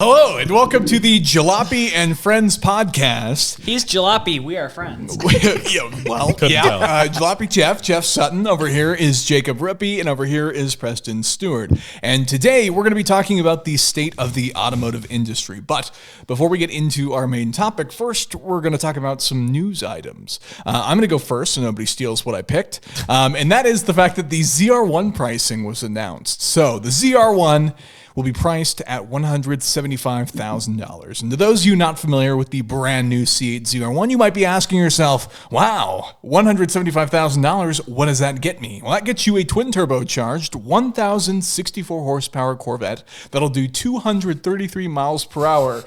Hello, and welcome to the Jalopy and Friends podcast. He's Jalopy. We are friends. Jalopy Jeff Sutton. Over here is Jacob Rippey, and over here is Preston Stewart. And today we're going to be talking about the state of the automotive industry. But before we get into our main topic, first we're going to talk about some news items. I'm going to go first so nobody steals what I picked. And that is the fact that the ZR1 pricing was announced. So the ZR1 will be priced at $175,000. And to those of you not familiar with the brand new C8 ZR1, you might be asking yourself, wow, $175,000, what does that get me? Well, that gets you a twin-turbocharged 1,064 horsepower Corvette that'll do 233 miles per hour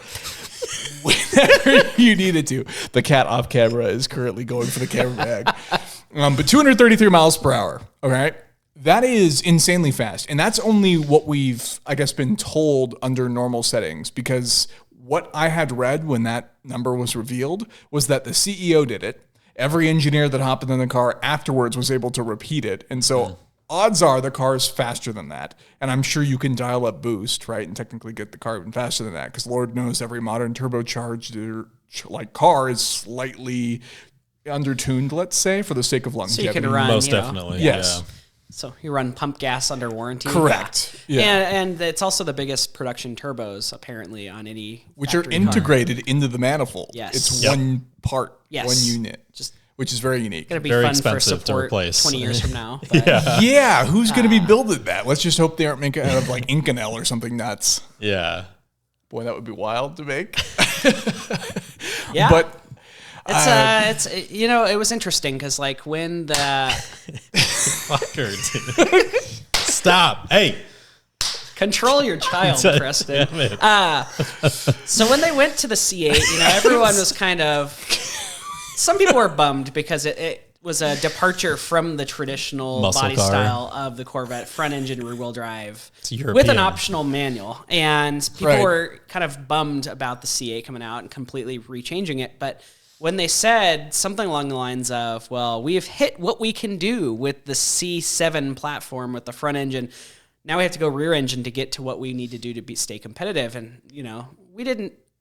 whenever you need it to. The cat off camera is currently going for the camera bag. But 233 miles per hour, all right? That is insanely fast. And that's only what we've, I guess, been told under normal settings, because what I had read when that number was revealed was that the CEO did it. Every engineer that hopped in the car afterwards was able to repeat it. And so odds are the car is faster than that. And I'm sure you can dial up boost, right, and technically get the car even faster than that, because Lord knows every modern turbocharged car is slightly undertuned, let's say, for the sake of longevity. So you can run, most definitely. Yes. Yeah. So you run pump gas under warranty. Correct. Yeah. And it's also the biggest production turbos, apparently, on any which are integrated into the manifold. Yes. It's one part, one unit, which is very unique. Going to be very fun for expensive support to replace 20 years from now. Yeah, who's going to be building that? Let's just hope they aren't making it out of like Inconel or something nuts. Yeah. Boy, that would be wild to make. Yeah. But it's it was interesting because like when the Fucker, dude. Stop. Hey. Control your child, Preston. Damn it. So when they went to the C8, everyone was kind of, some people were bummed because it was a departure from the traditional Muscle body car style of the Corvette, front engine, rear wheel drive, with European. an optional manual. And people were kind of bummed about the C8 coming out and completely rechanging it. But when they said something along the lines of, well, we have hit what we can do with the C7 platform with the front engine. Now we have to go rear engine to get to what we need to do to stay competitive. And,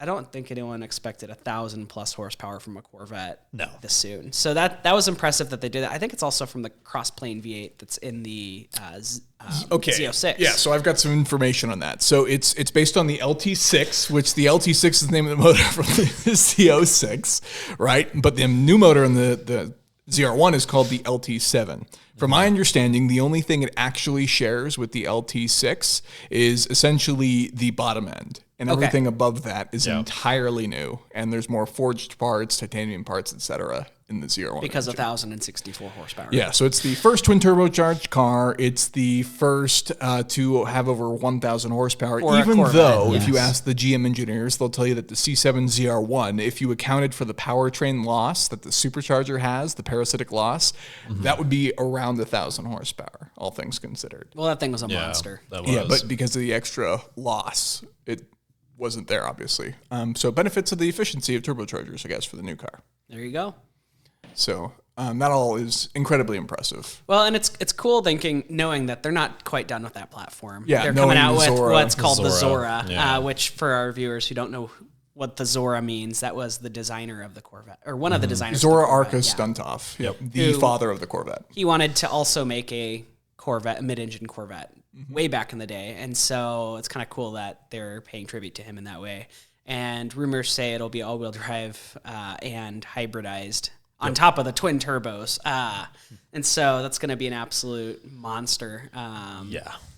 I don't think anyone expected 1,000+ horsepower from a Corvette this soon. So that was impressive that they did that. I think it's also from the cross-plane V8 that's in the Z06. Yeah, so I've got some information on that. So it's based on the LT6, which the LT6 is the name of the motor from the Z06, right? But the new motor in the ZR1 is called the LT7. From my understanding, the only thing it actually shares with the LT6 is essentially the bottom end. And everything above that is entirely new. And there's more forged parts, titanium parts, etc. in the ZR1. Because of 1,064 horsepower. Yeah, so it's the first twin turbocharged car. It's the first to have over 1,000 horsepower. Even though, if you ask the GM engineers, they'll tell you that the C7 ZR1, if you accounted for the powertrain loss that the supercharger has, the parasitic loss, that would be around 1,000 horsepower, all things considered. Well, that thing was a monster. That was. Yeah, but because of the extra loss, it wasn't there, obviously. So benefits of the efficiency of turbochargers, I guess, for the new car. There you go. So that all is incredibly impressive. Well, and it's cool knowing that they're not quite done with that platform. Yeah, they're coming out with what's called the Zora, Zora, which for our viewers who don't know what the Zora means, that was the designer of the Corvette, or one of the designers. Zora of the Corvette, Arkus Stuntoff, the father of the Corvette. He wanted to also make a Corvette, a mid-engine Corvette, way back in the day, and so it's kind of cool that they're paying tribute to him in that way. And rumors say it'll be all-wheel drive and hybridized on top of the twin turbos. And so that's going to be an absolute monster.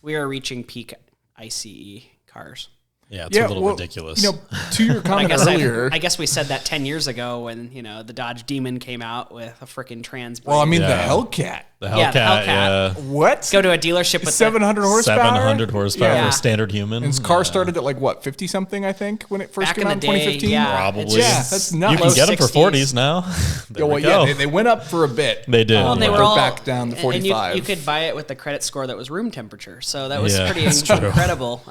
We are reaching peak ICE cars. Yeah, it's a little ridiculous. To your comment earlier, I guess we said that 10 years ago when the Dodge Demon came out with a freaking trans. Well, I mean the Hellcat. The Hellcat. What? Go to a dealership with 700 horsepower. 700 horsepower for a standard human. And his car started at 50 something, I think, when it first back came out in 2015. Yeah, probably. Yeah, that's nuts. You can get them for 40s now. They went up for a bit. They did. Well, they were all back down to 45. And you could buy it with the credit score that was room temperature. So that was pretty incredible.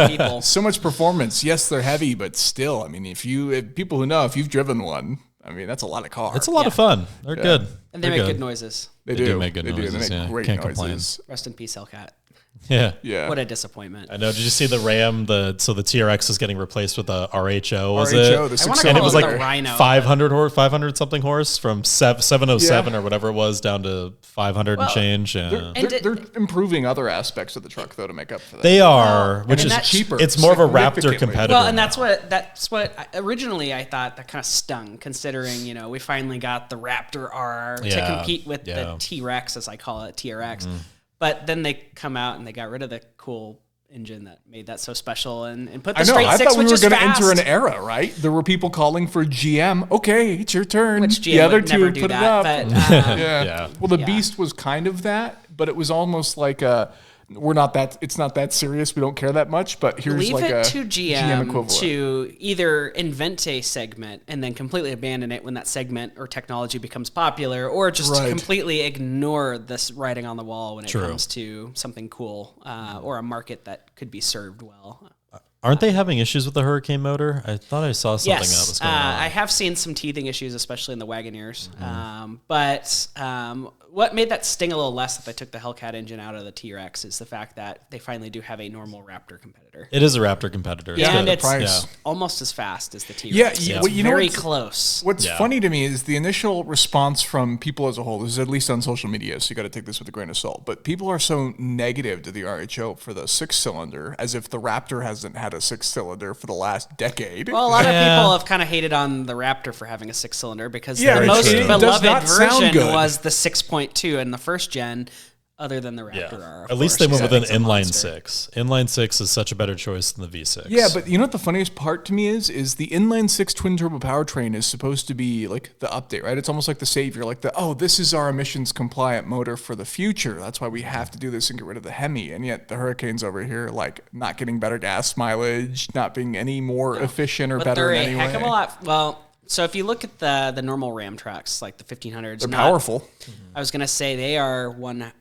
People. So much performance. Yes, they're heavy, but still, I mean, if people who know, if you've driven one, I mean, that's a lot of cars. It's a lot of fun. They're good. And they make good noises. They do make good noises. They make great Can't noises. complain. Rest in peace, Hellcat. Yeah. What a disappointment. I know. Did you see the Ram? So the TRX is getting replaced with a RHO. Was RHO, it? the I wanna 6 And it was call like the Rhino, 500 something horse from 707 or whatever it was down to 500 and change. They're improving other aspects of the truck though to make up for that. They are, which and is that's cheaper. It's more of a Raptor significantly. competitor. Well, and now. that's what originally I thought that kind of stung, considering we finally got the Raptor R to compete with the T-Rex, as I call it, TRX. But then they come out and they got rid of the cool engine that made that so special and put the straight I six, thought we which were is going to fast. enter an era, right? There were people calling for GM. Okay, it's your turn. Which GM the other would two never would do put that, it up. but, yeah. Well, the Beast was kind of that, but it was almost like it's not that serious. We don't care that much, but here's leave like it a to GM equivalent. to either invent a segment and then completely abandon it when that segment or technology becomes popular, or just to completely ignore this writing on the wall when it comes to something cool or a market that could be served well. Aren't they having issues with the Hurricane motor? I thought I saw something that was going on. I have seen some teething issues, especially in the Wagoneers. But what made that sting a little less if they took the Hellcat engine out of the T-Rex is the fact that they finally do have a normal Raptor competitor. It is a Raptor competitor. And it's price. almost as fast as the T-Rex. Yeah, It's you know very what's- close. What's funny to me is the initial response from people as a whole, this is at least on social media, so you got to take this with a grain of salt, but people are so negative to the RHO for the 6-cylinder, as if the Raptor hasn't had a 6-cylinder for the last decade. Well, a lot of people have kind of hated on the Raptor for having a 6-cylinder because Yeah, the most it does beloved not sound version good. was the 6.2 in the first gen, other than the Raptor R. of At least course, they went with an because it's a inline monster. 6. Inline 6 is such a better choice than the V6. Yeah, but you know what the funniest part to me is the inline 6 twin turbo powertrain is supposed to be like the update, right? It's almost like the savior, like this is our emissions compliant motor for the future. That's why we have to do this and get rid of the Hemi. And yet the Hurricane's over here like not getting better gas mileage, not being any more efficient or But better they're in a any heck of way. a lot. Well, so if you look at the normal Ram trucks, like the 1500s, They're powerful. I was gonna say they are one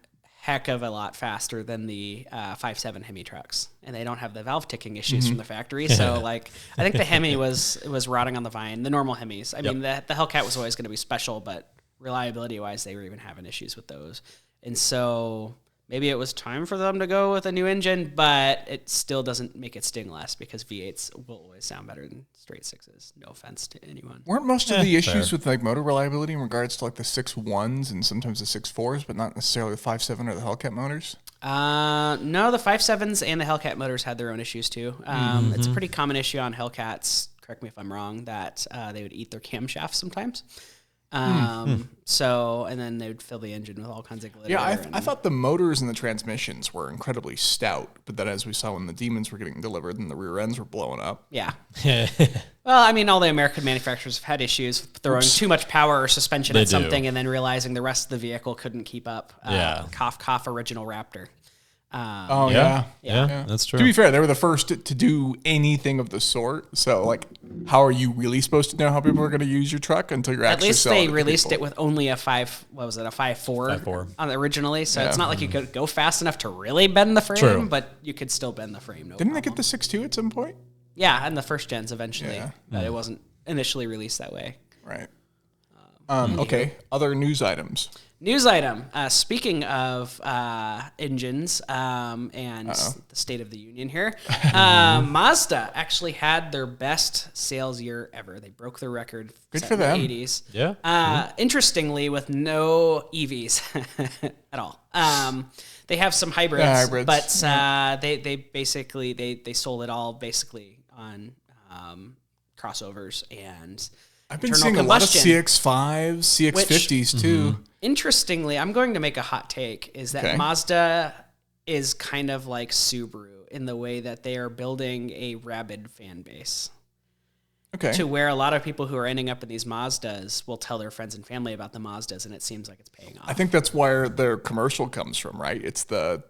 heck of a lot faster than the 5.7 Hemi trucks, and they don't have the valve ticking issues from the factory. So, like, I think the Hemi was rotting on the vine. The normal Hemis. I mean, the Hellcat was always going to be special, but reliability wise, they were even having issues with those. And so maybe it was time for them to go with a new engine, but it still doesn't make it sting less because V8s will always sound better than straight 6s. No offense to anyone. Weren't most of the issues with like motor reliability in regards to like the 6.1s and sometimes the 6.4s, but not necessarily the 5.7 or the Hellcat motors? No, the 5.7s and the Hellcat motors had their own issues too. It's a pretty common issue on Hellcats, correct me if I'm wrong, that they would eat their camshafts sometimes. So, and then they would fill the engine with all kinds of glitter. Yeah, I thought the motors and the transmissions were incredibly stout, but then as we saw when the Demons were getting delivered and the rear ends were blowing up. Yeah. Well, I mean, all the American manufacturers have had issues with throwing too much power or suspension at something and then realizing the rest of the vehicle couldn't keep up. Cough, cough, original Raptor. Yeah, that's true. To be fair, they were the first to do anything of the sort. So, like, how are you really supposed to know how people are going to use your truck until you're At actually least selling they it to released people? it with only a 5.4 on originally. So it's not like you could go fast enough to really bend the frame, but you could still bend the frame. Didn't they get the 6.2 at some point? Yeah, and the first gens eventually, but it wasn't initially released that way. Right. Okay. Other news items. News item. Speaking of engines and the State of the Union here, Mazda actually had their best sales year ever. They broke their record set for in them. the 80s. Yeah. Interestingly, with no EVs at all. They have some hybrids, but they basically they sold it all basically on crossovers and I've been internal seeing a lot of combustion. CX-5s, CX-50s too. Interestingly, I'm going to make a hot take, is that Mazda is kind of like Subaru in the way that they are building a rabid fan base. Okay. To where a lot of people who are ending up in these Mazdas will tell their friends and family about the Mazdas, and it seems like it's paying off. I think that's where their commercial comes from, right? It's the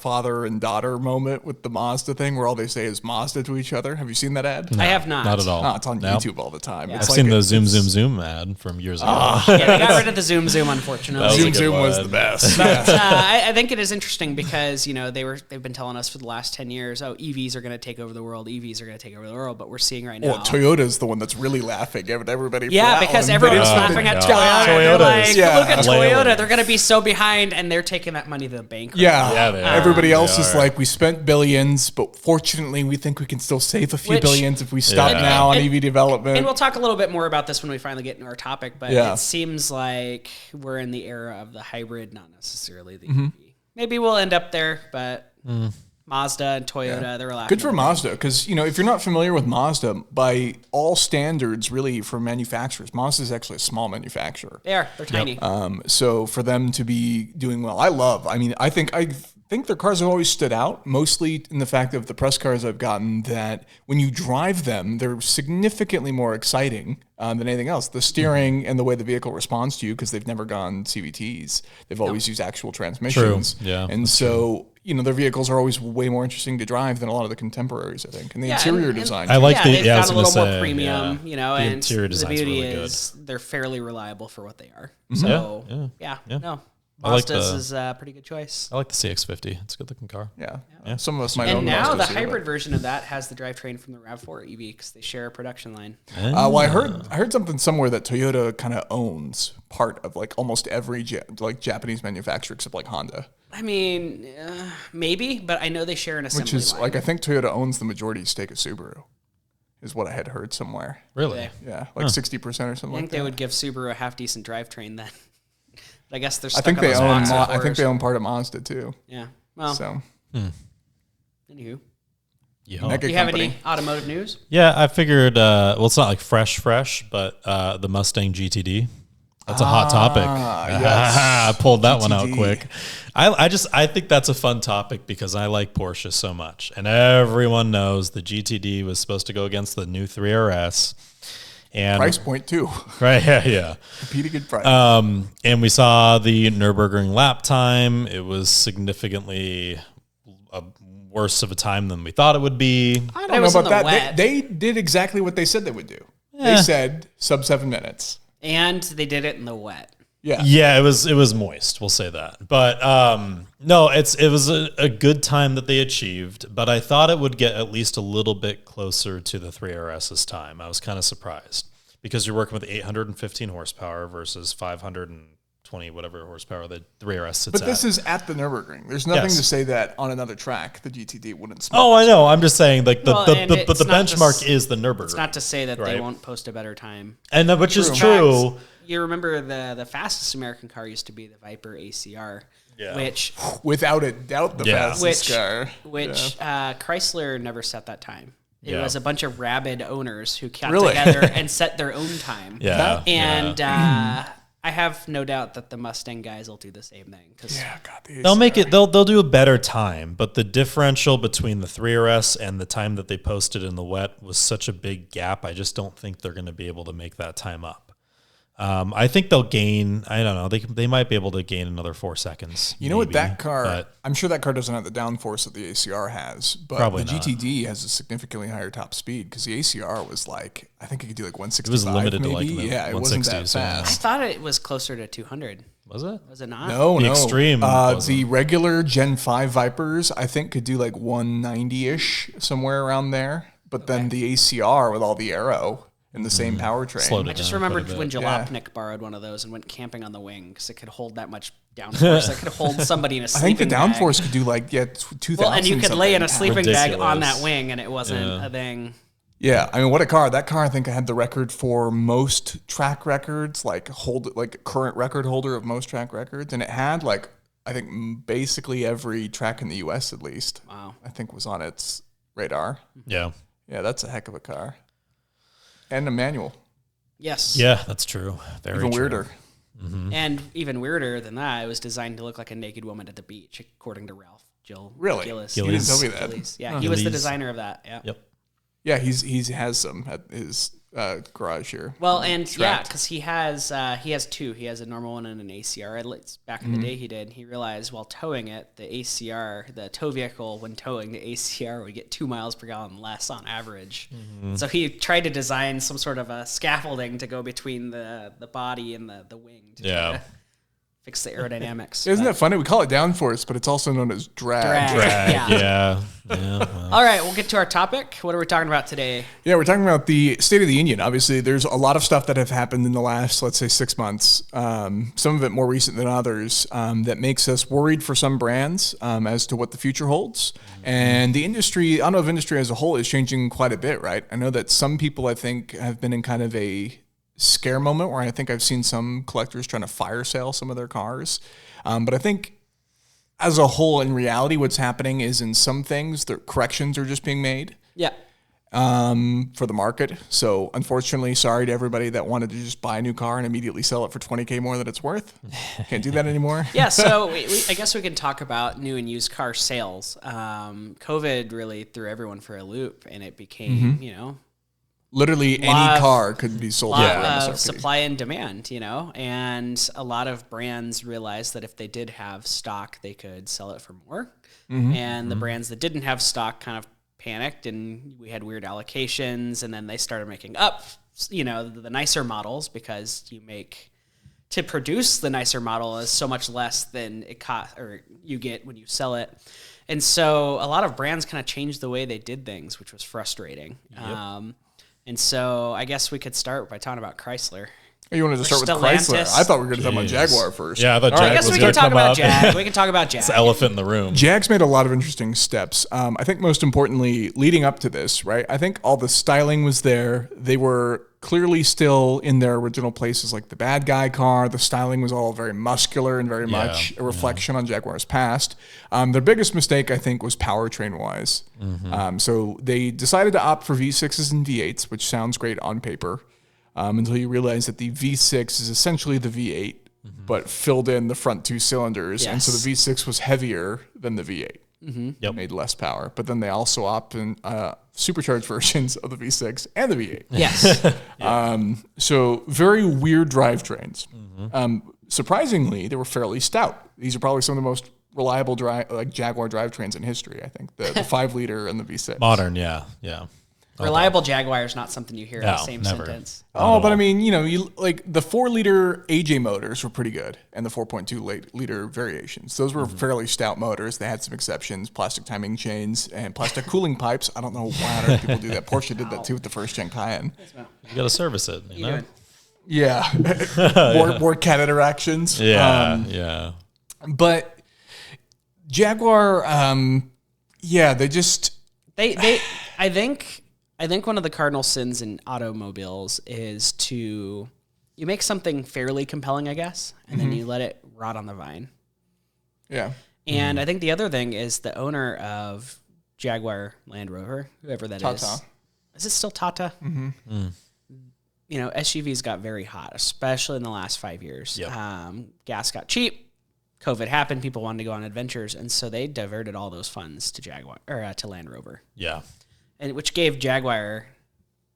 father and daughter moment with the Mazda thing where all they say is Mazda to each other. Have you seen that ad? I have not. Not at all. Oh, it's on YouTube all the time. I've seen the Zoom Zoom Zoom ad from years ago. Yeah, they got rid of the Zoom Zoom, unfortunately. Zoom Zoom was the best. But I think it is interesting because they've been telling us for the last 10 years, EVs are going to take over the world. EVs are going to take over the world. But we're seeing right now. Well, Toyota's the one that's really laughing at everybody. Yeah, because everyone's laughing at Toyota. They're like, look at Toyota. They're going to be so behind, and they're taking that money to the bank. Yeah, Everybody else is like, we spent billions, but fortunately, we think we can still save a few billions if we stop now on EV development. And we'll talk a little bit more about this when we finally get into our topic, but it seems like we're in the era of the hybrid, not necessarily the EV. Maybe we'll end up there, but Mazda and Toyota, they're laughing. Good for Mazda, because, if you're not familiar with Mazda, by all standards, really, for manufacturers, Mazda is actually a small manufacturer. They're tiny. So for them to be doing well, I think their cars have always stood out, mostly in the fact of the press cars I've gotten, that when you drive them, they're significantly more exciting than anything else. The steering and the way the vehicle responds to you, because they've never gone CVTs. They've always used actual transmissions. True. Yeah, and so, their vehicles are always way more interesting to drive than a lot of the contemporaries, I think. And the interior design. I like they've got a little more premium, the and interior the beauty really is they're fairly reliable for what they are. So, no. Mazda's is a pretty good choice. I like the CX-50. It's a good looking car. Yeah. Some of us might own And now the Mazdas hybrid version of that has the drivetrain from the RAV4 EV because they share a production line. Well, I heard something somewhere that Toyota kind of owns part of like almost every Japanese manufacturer except like Honda. I mean, maybe, but I know they share an assembly Which is line. like, I think Toyota owns the majority stake of Subaru, is what I had heard somewhere. Really? Yeah, like 60% or something like that. I think they would give Subaru a half decent drivetrain then. But I guess they're I stuck think on they those own. box I think they F4s. own part of Mazda too. Yeah. Well, So, anywho. mega Do you have company. any automotive news? Yeah, I figured. Well, it's not like fresh, but the Mustang GTD. That's a hot topic. Yes. I pulled that one out GTD. quick. I think that's a fun topic because I like Porsche so much, and everyone knows the GTD was supposed to go against the new 3RS. And Price point too. right, yeah. Pretty good price. And we saw the Nürburgring lap time. It was significantly worse of a time than we thought it would be. I don't know about that. They did exactly what they said they would do. They said sub 7 minutes. And they did it in the wet. Yeah, it was moist. We'll say that. But no, it was a good time that they achieved. But I thought it would get at least a little bit closer to the 3RS's time. I was kind of surprised because you're working with 815 horsepower versus 520 whatever horsepower the 3RS sits at. But this is at the Nürburgring. There's nothing to say that on another track the GTD wouldn't smoke. Oh, I know. I'm just saying, like the benchmark just, is the Nürburgring. It's not to say that they won't post a better time. And which is true. You remember the fastest American car used to be the Viper ACR, which without a doubt the fastest car. Which Chrysler never set that time. It was a bunch of rabid owners who got together and set their own time. Yeah, and I have no doubt that the Mustang guys will do the same thing. They'll make it. They'll do a better time, but the differential between the 3RS and the time that they posted in the wet was such a big gap. I just don't think they're going to be able to make that time up. I think they'll gain. I don't know. They might be able to gain another 4 seconds. You know what, that car? I'm sure that car doesn't have the downforce that the ACR has, but Probably the not. GTD has a significantly higher top speed because the ACR was like, I think it could do like 165. It was limited maybe. to like it wasn't that 160s, yeah. I fast. thought it was closer to 200. Was it? Was it not? No, The Extreme The wasn't. regular Gen 5 Vipers, I think, could do like 190-ish, somewhere around there. But then the ACR with all the aero and the same powertrain. Slowed it I just down remembered quite a when bit. Jalopnik borrowed one of those and went camping on the wing because it could hold that much downforce. It could hold somebody in a I think the sleeping bag. downforce could do like 2,000. Well, and you could lay in a something sleeping bag on Ridiculous. that wing, and it wasn't a thing. Yeah, I mean, what a car! That car, I think, had the record for most track records, like current record holder of most track records, and it had like I think basically every track in the U.S. at least. Wow. I think was on its radar. Yeah. Yeah, that's a heck of a car, and a manual. Yes. Yeah, that's true. Very Even true. weirder. And even weirder than that, it was designed to look like a naked woman at the beach, according to Ralph Really? Gillis. You didn't tell me that. Gillis. Yeah, he was the Gillis. designer of that. Yeah. Yep. Yeah, he has some at his garage here. Well, and Tracked. because he has two. He has a normal one and an ACR. At least back in the day, he did. He realized while towing it, the ACR, the tow vehicle, when towing the ACR, would get 2 miles per gallon less on average. So he tried to design some sort of a scaffolding to go between the body and the wing. To try to fix the aerodynamics. Isn't that funny? We call it downforce, but it's also known as drag. Yeah. Well. All right, we'll get to our topic. What are we talking about today? Yeah, we're talking about the State of the Union. Obviously, there's a lot of stuff that have happened in the last, let's say, 6 months. Some of it more recent than others that makes us worried for some brands as to what the future holds. And the industry, automotive industry as a whole, is changing quite a bit, right? I know that some people, I think, have been in kind of a scare moment where I think I've seen some collectors trying to fire sale some of their cars. But I think as a whole, in reality, what's happening is in some things, the corrections are just being made. Yeah. For the market. So unfortunately, sorry to everybody that wanted to just buy a new car and immediately sell it for $20K more than it's worth. Can't do that anymore. Yeah, so I guess we can talk about new and used car sales. COVID really threw everyone for a loop, and it became, Literally any car could be sold. Of supply and demand, and a lot of brands realized that if they did have stock, they could sell it for more. And the brands that didn't have stock kind of panicked, and we had weird allocations, and then they started making up, the nicer models, because to produce the nicer model is so much less than it cost or you get when you sell it. And so a lot of brands kind of changed the way they did things, which was frustrating. Yep. And so I guess we could start by talking about Chrysler. You wanted to start with Chrysler. I thought we were going to talk about Jaguar first. Yeah, I thought Jag was we going can to talk come about up. Jag. We can talk about Jag. It's the elephant in the room. Jag's made a lot of interesting steps. I think most importantly, leading up to this, right? I think all the styling was there. They were clearly still in their original places, like the bad guy car. The styling was all very muscular and very much a reflection on Jaguar's past. Their biggest mistake, I think, was powertrain-wise. So they decided to opt for V6s and V8s, which sounds great on paper, until you realize that the V6 is essentially the V8, but filled in the front two cylinders. Yes. And so the V6 was heavier than the V8. Made less power. But then they also opt in supercharged versions of the V6 and the V8. Yes. So very weird drivetrains. Surprisingly, they were fairly stout. These are probably some of the most reliable Jaguar drivetrains in history, I think. The 5-liter and the V6. Modern, yeah. Reliable Jaguar is not something you hear in the same sentence. But I mean, you like the 4-liter AJ motors were pretty good, and the 4.2-liter variations. Those were fairly stout motors. They had some exceptions: plastic timing chains and plastic cooling pipes. I don't know why other people do that. Porsche did that too with the first-gen Cayenne. You got to service it, you know? Yeah, more cat interactions. Yeah. But Jaguar, they just I think one of the cardinal sins in automobiles is you make something fairly compelling, I guess, and then you let it rot on the vine. Yeah. And I think the other thing is the owner of Jaguar Land Rover, whoever that is. Tata. Is it still Tata? SUVs got very hot, especially in the last 5 years. Yep. Gas got cheap. COVID happened. People wanted to go on adventures, and so they diverted all those funds to Jaguar or to Land Rover. Yeah. And which gave Jaguar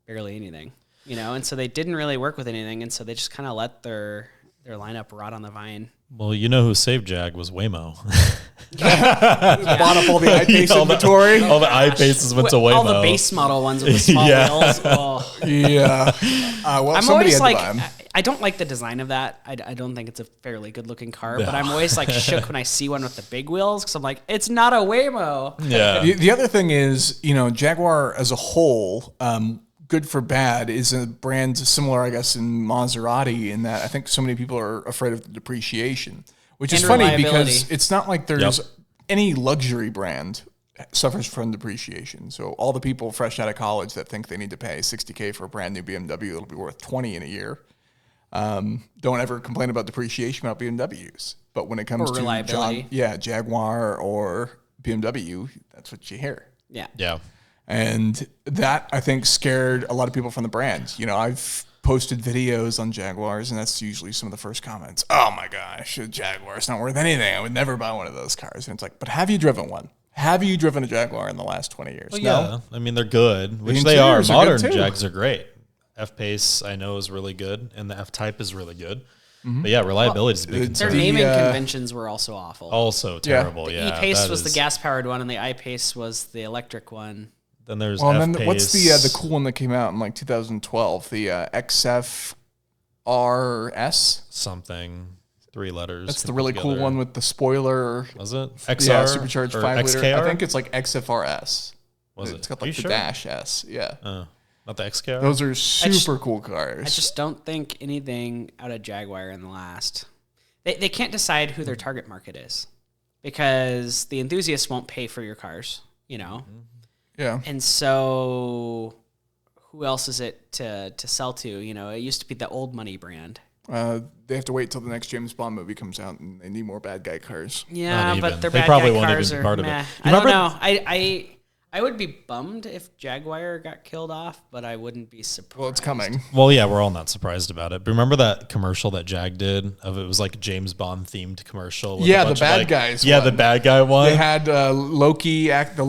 barely anything, and so they didn't really work with anything, and so they just kind of let their lineup rot on the vine. Well, who saved Jag was Waymo. Bought up all the I-Pace inventory. All the I-Paces went to Waymo. All the base model ones with the small wheels. Oh. Yeah. I'm always like, I don't like the design of that. I don't think it's a fairly good looking car, but I'm always like shook when I see one with the big wheels because I'm like, it's not a Waymo. Yeah. The other thing is, Jaguar as a whole, good for bad, is a brand similar, I guess, in Maserati in that I think so many people are afraid of the depreciation, which is funny because it's not like there's any luxury brand suffers from depreciation. So all the people fresh out of college that think they need to pay $60K for a brand new BMW that'll be worth $20 in a year, don't ever complain about depreciation about BMWs. But when it comes to reliability, Jaguar or BMW, that's what you hear. Yeah. And that, I think, scared a lot of people from the brand. I've posted videos on Jaguars, and that's usually some of the first comments. Oh, my gosh, a Jaguar's not worth anything. I would never buy one of those cars. And it's like, but have you driven one? Have you driven a Jaguar in the last 20 years? Well, no. Yeah. I mean, they're good, which they are. Modern Jags are great. F-Pace, I know, is really good, and the F-Type is really good. But yeah, reliability is a big concern. Their naming conventions were also awful. Also terrible, The E-Pace was the gas-powered one, and the I-Pace was the electric one. Then there's F-Pace. Then what's the cool one that came out in like 2012? The XF RS? Something. 3 letters. That's the really cool one with the spoiler. Was it? XR? Yeah, supercharged 5 liter. XKR? I think it's like XFRS. Was it? It's got Are you like the sure? dash S. Yeah. Not the XKR? Those are super cool cars. I just don't think anything out of Jaguar in the last. They can't decide who their target market is because the enthusiasts won't pay for your cars, you know? Yeah. And so who else is it to sell to? You know, it used to be the old money brand. They have to wait till the next James Bond movie comes out, and they need more bad guy cars. Yeah, Not but even. their They bad probably guy won't cars even be are part of it. meh. You I don't remember- know. I would be bummed if Jaguar got killed off, but I wouldn't be surprised. Well, it's coming. Well, yeah, we're all not surprised about it. But remember that commercial that Jag did of it was like a James Bond themed commercial? With Yeah, a bunch the of, bad like, guys Yeah, one. the bad guy one. They had the Loki actor,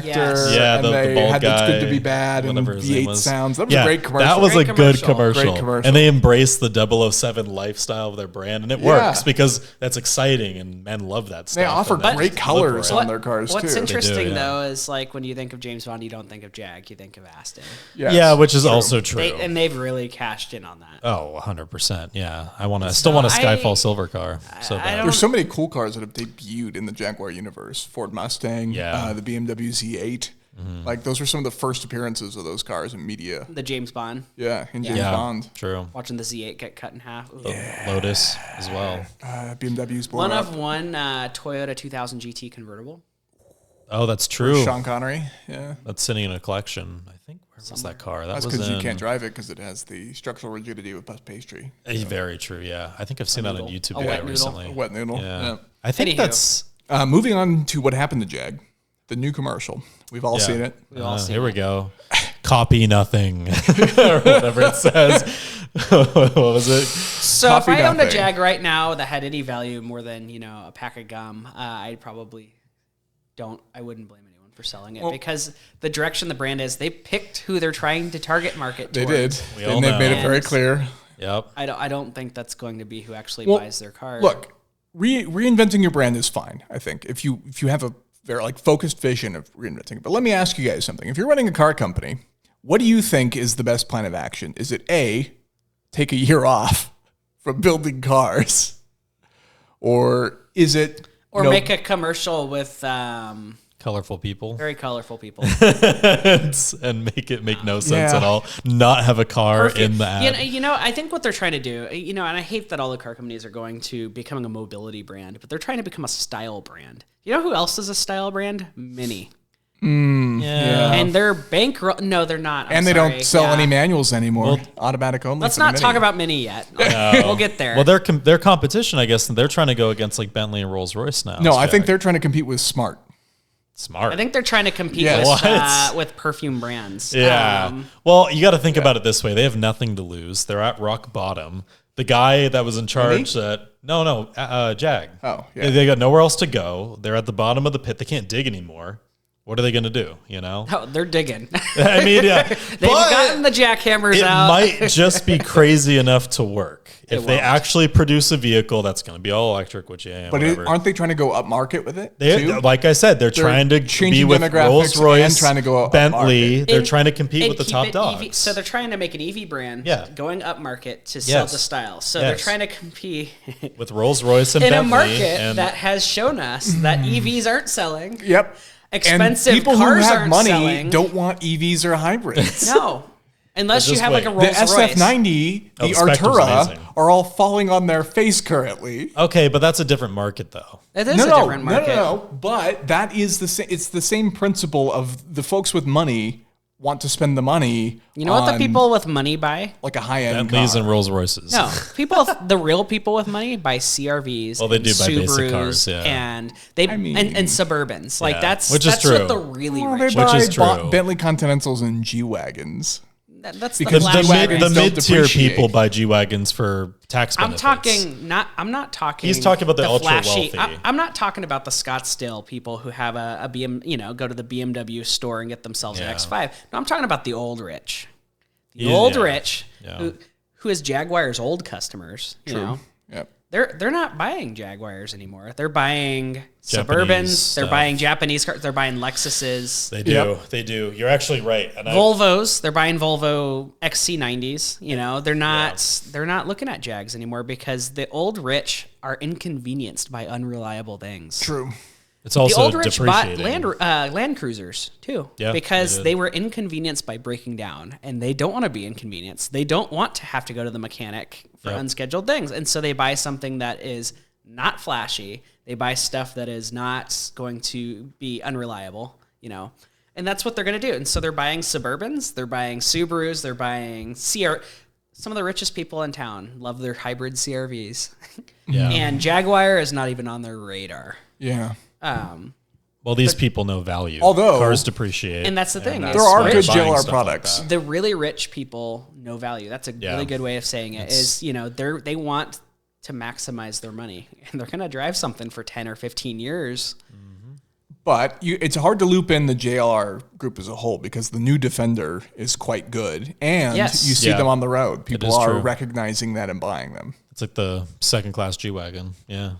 Yes. Yeah, and the they bald had guy, It's Good to Be Bad, and whatever his name V8 was. sounds. That was a great commercial. That was Great a good commercial. commercial. Great commercial. And they embraced the 007 lifestyle of their brand, and it Yeah. works because that's exciting, and men love that stuff. They offer and men great live for colors it. on their cars, What's too. interesting, yeah. though, is like when you think of James Bond, you don't think of Jag, you think of Aston. Yes, Yeah, which is also true. And they've really cashed in on that. Oh, 100%. Yeah. I still want a Skyfall silver car. So I bad. don't- There's so many cool cars that have debuted in the Jaguar universe. Ford Mustang, Yeah. the BMW Z8. Like, those were some of the first appearances of those cars in media. The James Bond, Yeah, in James Yeah, Bond. true. watching the Z8 get cut in half. Ooh. Lotus as well. BMW's blown One up. of one Toyota 2000 GT convertible. Oh, that's true. Sean Connery, yeah. That's sitting in a collection. I think. Where was that car? That That's was because you in- can't drive it because it has the structural rigidity with puff pastry. Very true. Yeah, I think I've seen that on noodle. YouTube A wet noodle. recently. A wet noodle. Yeah. I think Anywho. that's. Moving on to what happened to Jag, the new commercial. We've all seen it. We've all seen Here we it. go. Copy nothing, or whatever it says. What was it? So Copy if I owned a nothing. Jag right now that had any value more than, you know, a pack of gum, I probably I wouldn't blame anyone for selling it because the direction the brand is, they picked who they're trying to target market They towards. did. We all And they've made know. it very clear. Yep. I don't think that's going to be who actually Well, buys their car. Look, reinventing your brand is fine, I think, if you have a very focused vision of reinventing it. But let me ask you guys something. If you're running a car company, what do you think is the best plan of action? Is it A, take a year off from building cars? Or is it... or you know, make a commercial with Colorful people. very colorful people. And make no sense Yeah. at all. Not have a car in the ad. You know, I think what they're trying to do, you know, and I hate that all the car companies are going to becoming a mobility brand, but they're trying to become a style brand. You know who else is a style brand? Mini. Yeah. And they're bankrupt. No, they're not. I'm and they sorry. don't sell Yeah. any manuals anymore. Automatic only. Let's for the not Mini. talk about Mini yet. We'll get there. Well, their competition, I guess, they're trying to go against like Bentley and Rolls Royce now. No, I think Jag. they're trying to compete with Smart. smart. I think they're trying to compete Yes. with perfume brands. Yeah. Well, you got to think about it this way: they have nothing to lose. They're at rock bottom. The guy that was in charge, Jag. Oh, yeah. They got nowhere else to go. They're at the bottom of the pit. They can't dig anymore. What are they going to do? You know? Oh, they're digging. I mean, yeah. They've But gotten the jackhammers it out. might just be crazy enough to work. If they won't. actually produce a vehicle that's going to be all electric, which But whatever. aren't they trying to go up market with it? They, too? like I said, they're trying to be changing with demographics Rolls Royce, and trying to go up Bentley. market. They're And- trying to compete and with the keep top it dogs. EV, so they're trying to make an EV brand, Yeah. going up market to sell Yes. the style. So they're Yes. trying to compete with Rolls Royce and in Bentley a market and that has shown us that EVs aren't selling. Yep. Expensive and people cars who have aren't money selling. don't want EVs or hybrids. No, unless you just have like a wait. The Rolls Royce. SF90, Oh, the the Spectre's Artura amazing. are all falling on their face currently. okay, but that's a different market though. It is a different market. No. But that is it's the same principle of the folks with money want to spend the money. You know what the on, people with money buy? like a high end Bentleys car. and Rolls Royces. No, the real people with money buy CRVs. Well, they and do buy basic Subarus, cars, yeah. and they mean- and Suburbans. Like Yeah, that's which is that's true. what the really Well, they rich. Which buy is true. Bentley Continentals and G wagons. That's because the The, flash G-Wagons the don't mid-tier depreciate. people buy G-Wagons for tax I'm benefits. I'm not talking. He's talking about the ultra flashy. wealthy. I'm not talking about the Scottsdale people who have a BM, go to the BMW store and get themselves Yeah. an X5. No, I'm talking about the old rich. The Yeah, old yeah. rich Yeah. who is Jaguar's old customers. You know, Yep. they're not buying Jaguars anymore. They're buying Suburbans. They're buying Japanese cars. They're buying Lexuses. They do. They do. You're actually right. And Volvos. They're buying Volvo XC90s. You know, they're not looking at Jags anymore because the old rich are inconvenienced by unreliable things. True. It's also the old rich bought depreciating. Land Cruisers too, Yeah, because they they were inconvenienced by breaking down, and they don't want to be inconvenienced. They don't want to have to go to the mechanic for unscheduled things, and so they buy something that is not flashy. They buy stuff that is not going to be unreliable, you know, and that's what they're going to do. And so they're buying Suburbans, they're buying Subarus, they're buying CR. Some of the richest people in town love their hybrid CRVs, and Jaguar is not even on their radar. Yeah. Well, these people know value. Although cars depreciate, and that's the thing. There are good buying JLR stuff products. like The really rich people know value. That's a really good way of saying it. Is they want to maximize their money, and they're going to drive something for 10 or 15 years. But it's hard to loop in the JLR group as a whole because the new Defender is quite good, and you see them on the road. People are recognizing that and buying them. It's like the second-class G-Wagon. Yeah.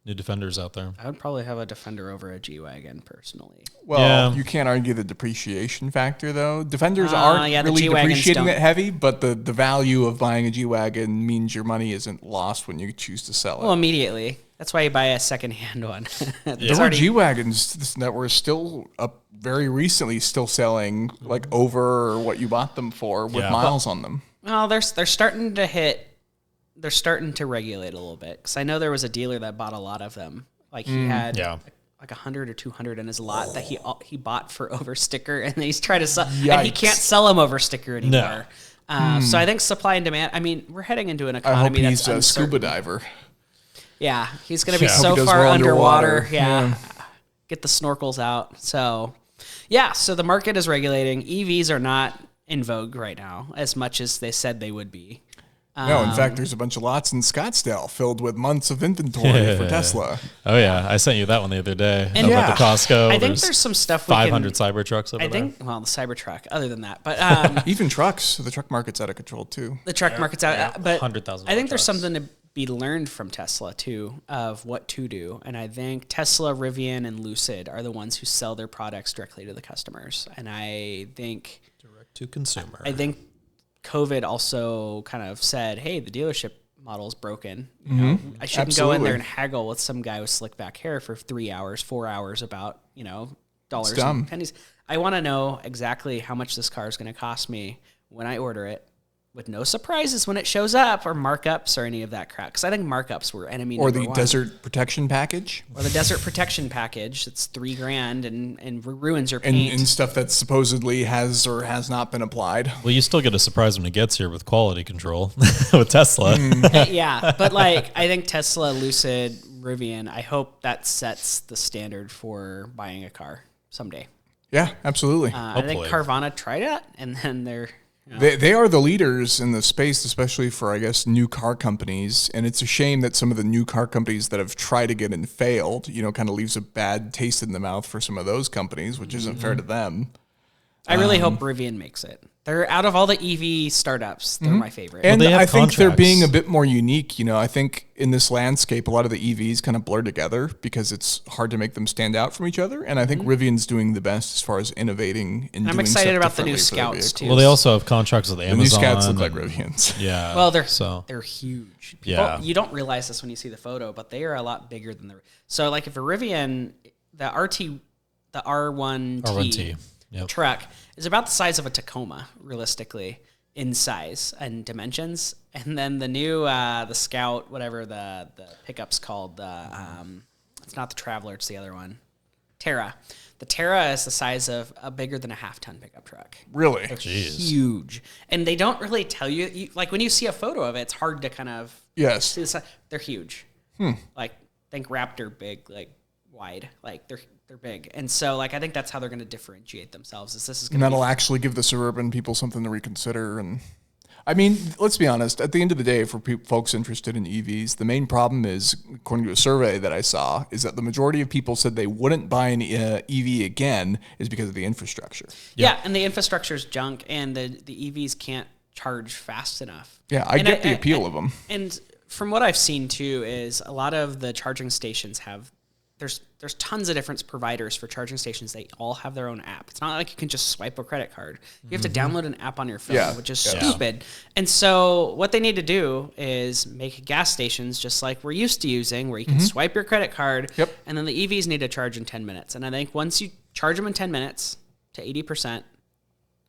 New Defenders out there. I would probably have a Defender over a G-Wagon personally. Well, you can't argue the depreciation factor, though. Defenders aren't really depreciating that heavy, but the value of buying a G-Wagon means your money isn't lost when you choose to sell it. Well, immediately. That's why you buy a second-hand one. There were G-Wagons that were still very recently still selling like over what you bought them for with miles on them. Well, they're starting to hit. They're starting to regulate a little bit because I know there was a dealer that bought a lot of them. Like he had like 100 or 200 in his lot that he bought for over sticker, and then he's trying to sell, and he can't sell them over sticker anymore. So I think supply and demand. I mean, we're heading into an economy that's uncertain. He's a scuba diver. Yeah, he's going to be so far underwater. Yeah, get the snorkels out. So so the market is regulating. EVs are not in vogue right now as much as they said they would be. No, in fact, there's a bunch of lots in Scottsdale filled with months of inventory for Tesla. Oh, yeah. I sent you that one the other day. And at the Costco. I think there's some stuff 500 Cybertrucks over there. Well, the Cybertruck, other than that. But even trucks. The truck market's out of control, too. The truck market's out. But 100,000 I think there's something to be learned from Tesla, too, of what to do. And I think Tesla, Rivian, and Lucid are the ones who sell their products directly to the customers. And I think... Direct to consumer. I think COVID also kind of said, hey, the dealership model is broken. You know, I shouldn't go in there and haggle with some guy with slick back hair for 3 hours, 4 hours about, dollars and pennies. I want to know exactly how much this car is going to cost me when I order it, with no surprises when it shows up or markups or any of that crap. Because I think markups were enemy number one. Or the desert protection package. Or the desert protection package. It's $3,000 and ruins your paint. And stuff that supposedly has or has not been applied. Well, you still get a surprise when it gets here with quality control with Tesla. Yeah, but I think Tesla, Lucid, Rivian, I hope that sets the standard for buying a car someday. Yeah, absolutely. I think Carvana tried it, and then they're... They are the leaders in the space, especially for, I guess, new car companies. And it's a shame that some of the new car companies that have tried to get and failed, kind of leaves a bad taste in the mouth for some of those companies, which isn't fair to them. I really hope Rivian makes it. They're out of all the EV startups, they're my favorite. And I think they're being a bit more unique. I think in this landscape, a lot of the EVs kind of blur together because it's hard to make them stand out from each other. And I think Rivian's doing the best as far as innovating and I'm doing excited stuff about the new differently for Scouts too. Well, they also have contracts with Amazon. The new Scouts look like Rivians. Yeah. Well, they're huge. You don't realize this when you see the photo, but they are a lot bigger than So, like, if a Rivian, the R1T. Truck is about the size of a Tacoma, realistically, in size and dimensions. And then the new the Scout, whatever the pickup's called, it's not the Traveler, it's the other one, Terra. The Terra is the size of bigger than a half-ton pickup truck. Really? They're huge, and they don't really tell you. Like when you see a photo of it, it's hard to kind of see the size. They're huge. Like think Raptor big, like wide, like they're big. And so, I think that's how they're going to differentiate themselves. And that'll actually give the suburban people something to reconsider. And I mean, let's be honest. At the end of the day, for folks interested in EVs, the main problem is, according to a survey that I saw, is that the majority of people said they wouldn't buy an EV again is because of the infrastructure. Yeah, and the infrastructure is junk, and the EVs can't charge fast enough. Yeah, I get the appeal of them. And from what I've seen too, is a lot of the charging stations there's tons of different providers for charging stations. They all have their own app. It's not like you can just swipe a credit card. You have to download an app on your phone, which is stupid. And so what they need to do is make gas stations just like we're used to using, where you can swipe your credit card, and then the EVs need to charge in 10 minutes. And I think once you charge them in 10 minutes to 80%,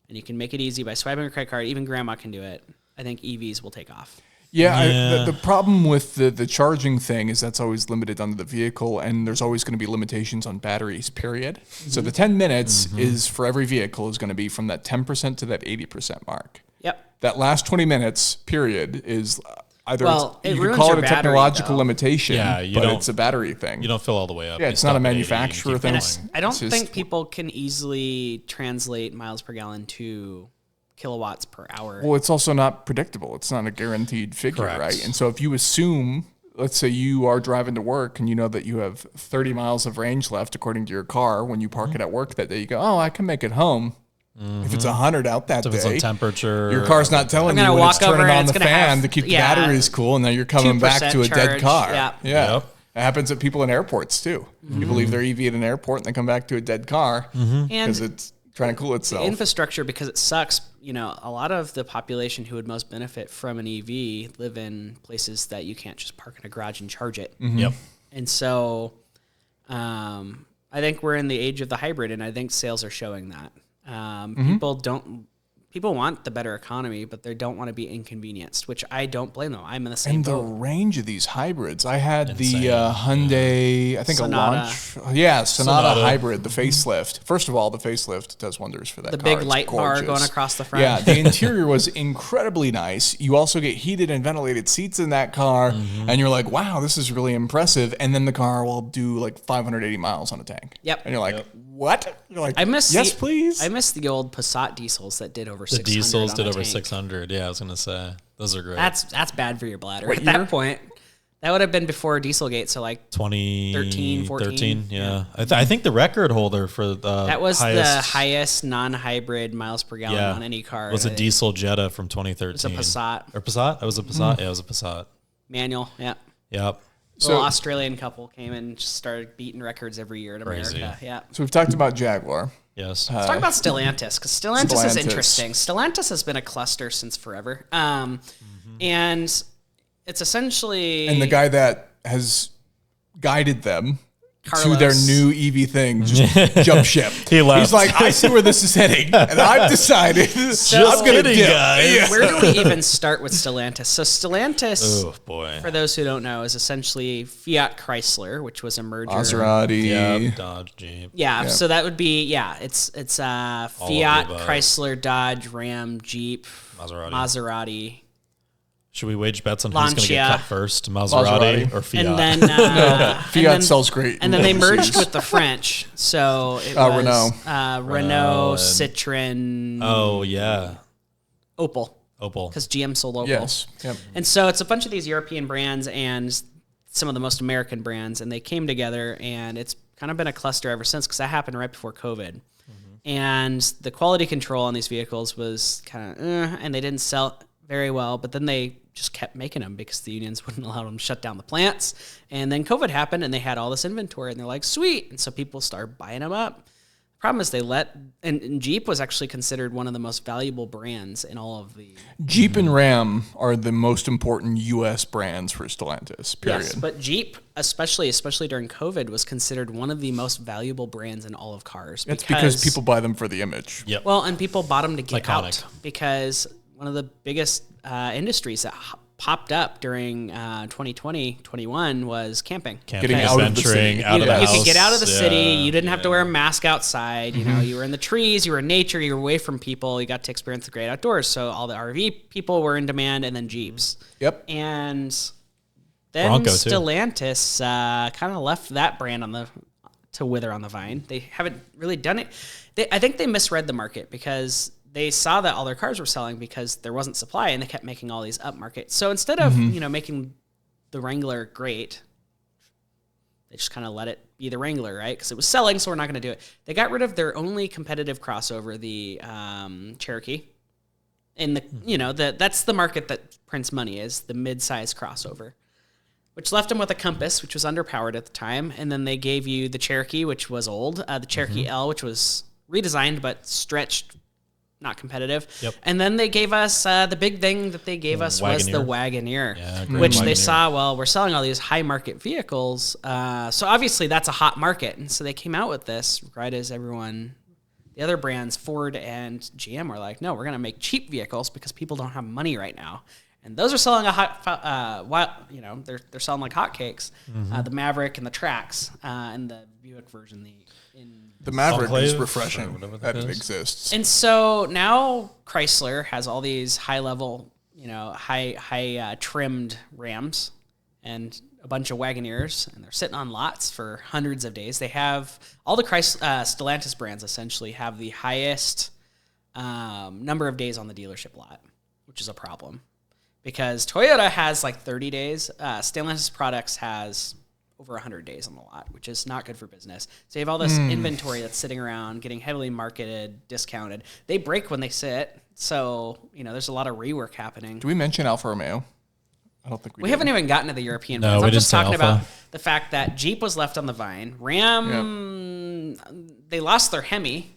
and you can make it easy by swiping a credit card, even grandma can do it, I think EVs will take off. Yeah, the problem with the charging thing is that's always limited under the vehicle, and there's always going to be limitations on batteries, period. So the 10 minutes is for every vehicle is going to be from that 10% to that 80% mark. Yep. That last 20 minutes, period, is either it you ruins could call your it a battery, technological though. limitation, you but don't- it's a battery thing. You don't fill all the way up. Yeah, You it's not a stop at 80, manufacturer you keep thing. going. I don't It's just- think people can easily translate miles per gallon to kilowatts per hour. Well, it's also not predictable. It's not a guaranteed figure, Correct. right? And so if you assume, let's say you are driving to work and you know that you have 30 miles of range left according to your car, when you park it at work that day, you go, oh, I can make it home. If it's 100 out that If it's day, on temperature. your car's not telling I'm you gonna when it's walk over turning and on it's the gonna fan have- to keep the yeah, batteries cool, and then you're coming back 2% to a dead charge, car. yeah. Yep. It happens at people in airports too. People leave their EV at an airport and they come back to a dead car because And it's trying to cool itself. infrastructure, because it sucks, a lot of the population who would most benefit from an EV live in places that you can't just park in a garage and charge it. Yep. And so I think we're in the age of the hybrid, and I think sales are showing that. People want the better economy, but they don't want to be inconvenienced, which I don't blame them. I'm in the same And the boat. range of these hybrids. I had Insane. the Hyundai, I think Sonata. a launch. Yeah, Sonata Sonata. hybrid, the facelift. First of all, the facelift does wonders for that The car. big It's light bar gorgeous. going across the front. Yeah, the interior was incredibly nice. You also get heated and ventilated seats in that car, and you're like, wow, this is really impressive. And then the car will do like 580 miles on a tank. Yep. And you're like, what? You're like, I miss yes, the, please. I miss the old Passat diesels that did over The 600 diesels on did a over tank. 600. Yeah, I was going to say. Those are great. That's bad for your bladder. What At year? that point, that would have been before Dieselgate, so like 2013, 14. yeah. I think the record holder for the that was highest, the highest non-hybrid miles per gallon yeah, on any car. was a I think. diesel Jetta from 2013. It was a Passat Or Passat? It was a Passat? Yeah, it was a Passat. manual. Yeah. Yep. Little Australian couple came and just started beating records every year in Crazy. America. Yeah. So we've talked about Jaguar. Yes. Let's talk about Stellantis, because Stellantis is Stellantis. interesting. Stellantis has been a cluster since forever. And it's essentially... And the guy that has guided them to Carlos. their new EV thing just jump ship. He left. He's like, I see where this is heading, and I've decided I'm going to kidding, dip. guys. Yeah. Where do we even start with Stellantis? So Stellantis, Oh, boy. for those who don't know, is essentially Fiat Chrysler, which was a merger. Maserati. Yeah, Dodge, Jeep. Yeah, so that would be it's of Fiat, the above. Chrysler, Dodge, Ram, Jeep, Maserati. Maserati, Should we wage bets on who's going to get Lancia. cut first, Maserati or Fiat? and then Fiat sells great. And then they merged overseas. with the French, so it was Renault. Renault, and- Citroen, oh, yeah. Opel, Opel. because GM sold Opel. Yes. Yep. And so it's a bunch of these European brands and some of the most American brands, and they came together, and it's kind of been a cluster ever since, because that happened right before COVID. And the quality control on these vehicles was kind of, and they didn't sell very well, but then they just kept making them because the unions wouldn't allow them to shut down the plants. And then COVID happened, and they had all this inventory, and they're like, sweet. And so people started buying them up. Problem is and Jeep was actually considered one of the most valuable brands in all of the... Jeep and Ram are the most important U.S. brands for Stellantis, period. Yes, but Jeep, especially during COVID, was considered one of the most valuable brands in all of cars. It's because people buy them for the image. Yep. Well, and people bought them to get Iconic. out, because one of the biggest industries that popped up during 2020, 21 was camping. Camping, Getting out of the adventuring, city. out of the You house. could get out of the city. Yeah, You didn't have to yeah. wear a mask outside. You know, you were in the trees. You were in nature. You were away from people. You got to experience the great outdoors. So all the RV people were in demand, and then Jeeps. Yep. And then Bronco, too. Stellantis kind of left that brand to wither on the vine. They haven't really done it. I think they misread the market, because they saw that all their cars were selling because there wasn't supply, and they kept making all these upmarket. So instead of making the Wrangler great, they just kind of let it be the Wrangler, right? Because it was selling, so we're not going to do it. They got rid of their only competitive crossover, the Cherokee. in the that's the market that prints money is, the mid-size crossover, which left them with a Compass, which was underpowered at the time, and then they gave you the Cherokee, which was old, the Cherokee L, which was redesigned but stretched, not competitive. Yep. And then they gave us the big thing that they gave us was the Wagoneer, which they saw, well, we're selling all these high market vehicles. So obviously that's a hot market. And so they came out with this right as everyone, the other brands, Ford and GM, were like, no, we're going to make cheap vehicles because people don't have money right now. And those are selling they're selling like hotcakes. The Maverick and the Trax and the Buick version, the Maverick is refreshing that it exists. And so now Chrysler has all these high-level, high trimmed Rams and a bunch of Wagoneers, and they're sitting on lots for hundreds of days. They have all the Stellantis brands essentially have the highest number of days on the dealership lot, which is a problem because Toyota has like 30 days. Stellantis Products has over 100 days on the lot, which is not good for business. So you have all this inventory that's sitting around, getting heavily marketed, discounted. They break when they sit, so there's a lot of rework happening. Do we mention Alfa Romeo? I don't think we haven't even gotten to the European brands. I'm just talking about the fact that Jeep was left on the vine. Ram, they lost their Hemi.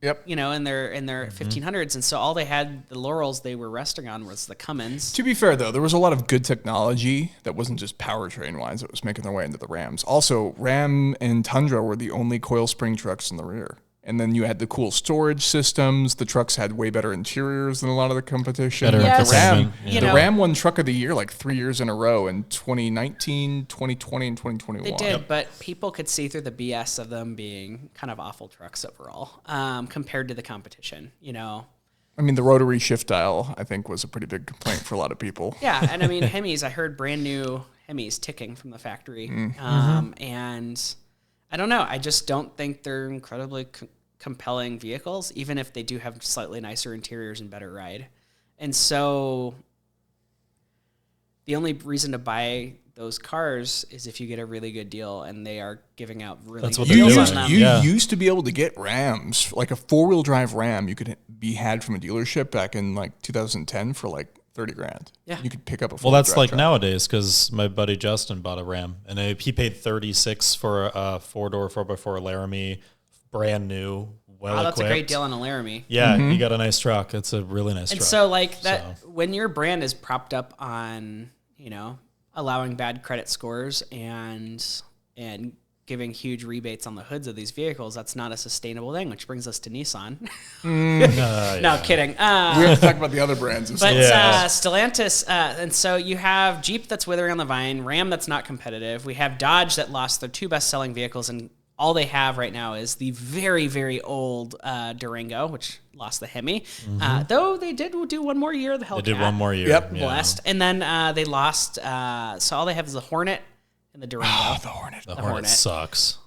Yep. In their 1500s, and so all they had, the laurels they were resting on, was the Cummins. To be fair, though, there was a lot of good technology that wasn't just powertrain-wise that was making their way into the Rams. Also, Ram and Tundra were the only coil spring trucks in the rear. And then you had the cool storage systems. The trucks had way better interiors than a lot of the competition. The Ram won Truck of the Year like 3 years in a row in 2019, 2020, and 2021. They did, but people could see through the BS of them being kind of awful trucks overall compared to the competition, I mean, the rotary shift dial, I think, was a pretty big complaint for a lot of people. Yeah, and I mean, Hemis, I heard brand new Hemis ticking from the factory. And I don't know. I just don't think they're incredibly compelling vehicles, even if they do have slightly nicer interiors and better ride. And so the only reason to buy those cars is if you get a really good deal, and they are giving out really good deals on them. You used to be able to get Rams, like a four-wheel drive Ram you could be had from a dealership back in like 2010 for like $30,000. Yeah. You could pick up a Well, that's like nowadays, because my buddy Justin bought a Ram, and he paid $36,000 for a four-door 4x4 Laramie, brand new, well-equipped. That's a great deal on a Laramie. Yeah, you got a nice truck. It's a really nice truck. And so like that, when your brand is propped up on, allowing bad credit scores and giving huge rebates on the hoods of these vehicles, that's not a sustainable thing, which brings us to Nissan. No, kidding. We have to talk about the other brands. But Stellantis, and so you have Jeep that's withering on the vine, Ram that's not competitive. We have Dodge that lost their two best-selling vehicles, and all they have right now is the very, very old Durango, which lost the Hemi. Though they did do one more year of the Hellcat. They did one more year. Yep. Blessed. And then they lost, so all they have is the Hornet and the Durango. Oh, the Hornet. The Hornet sucks.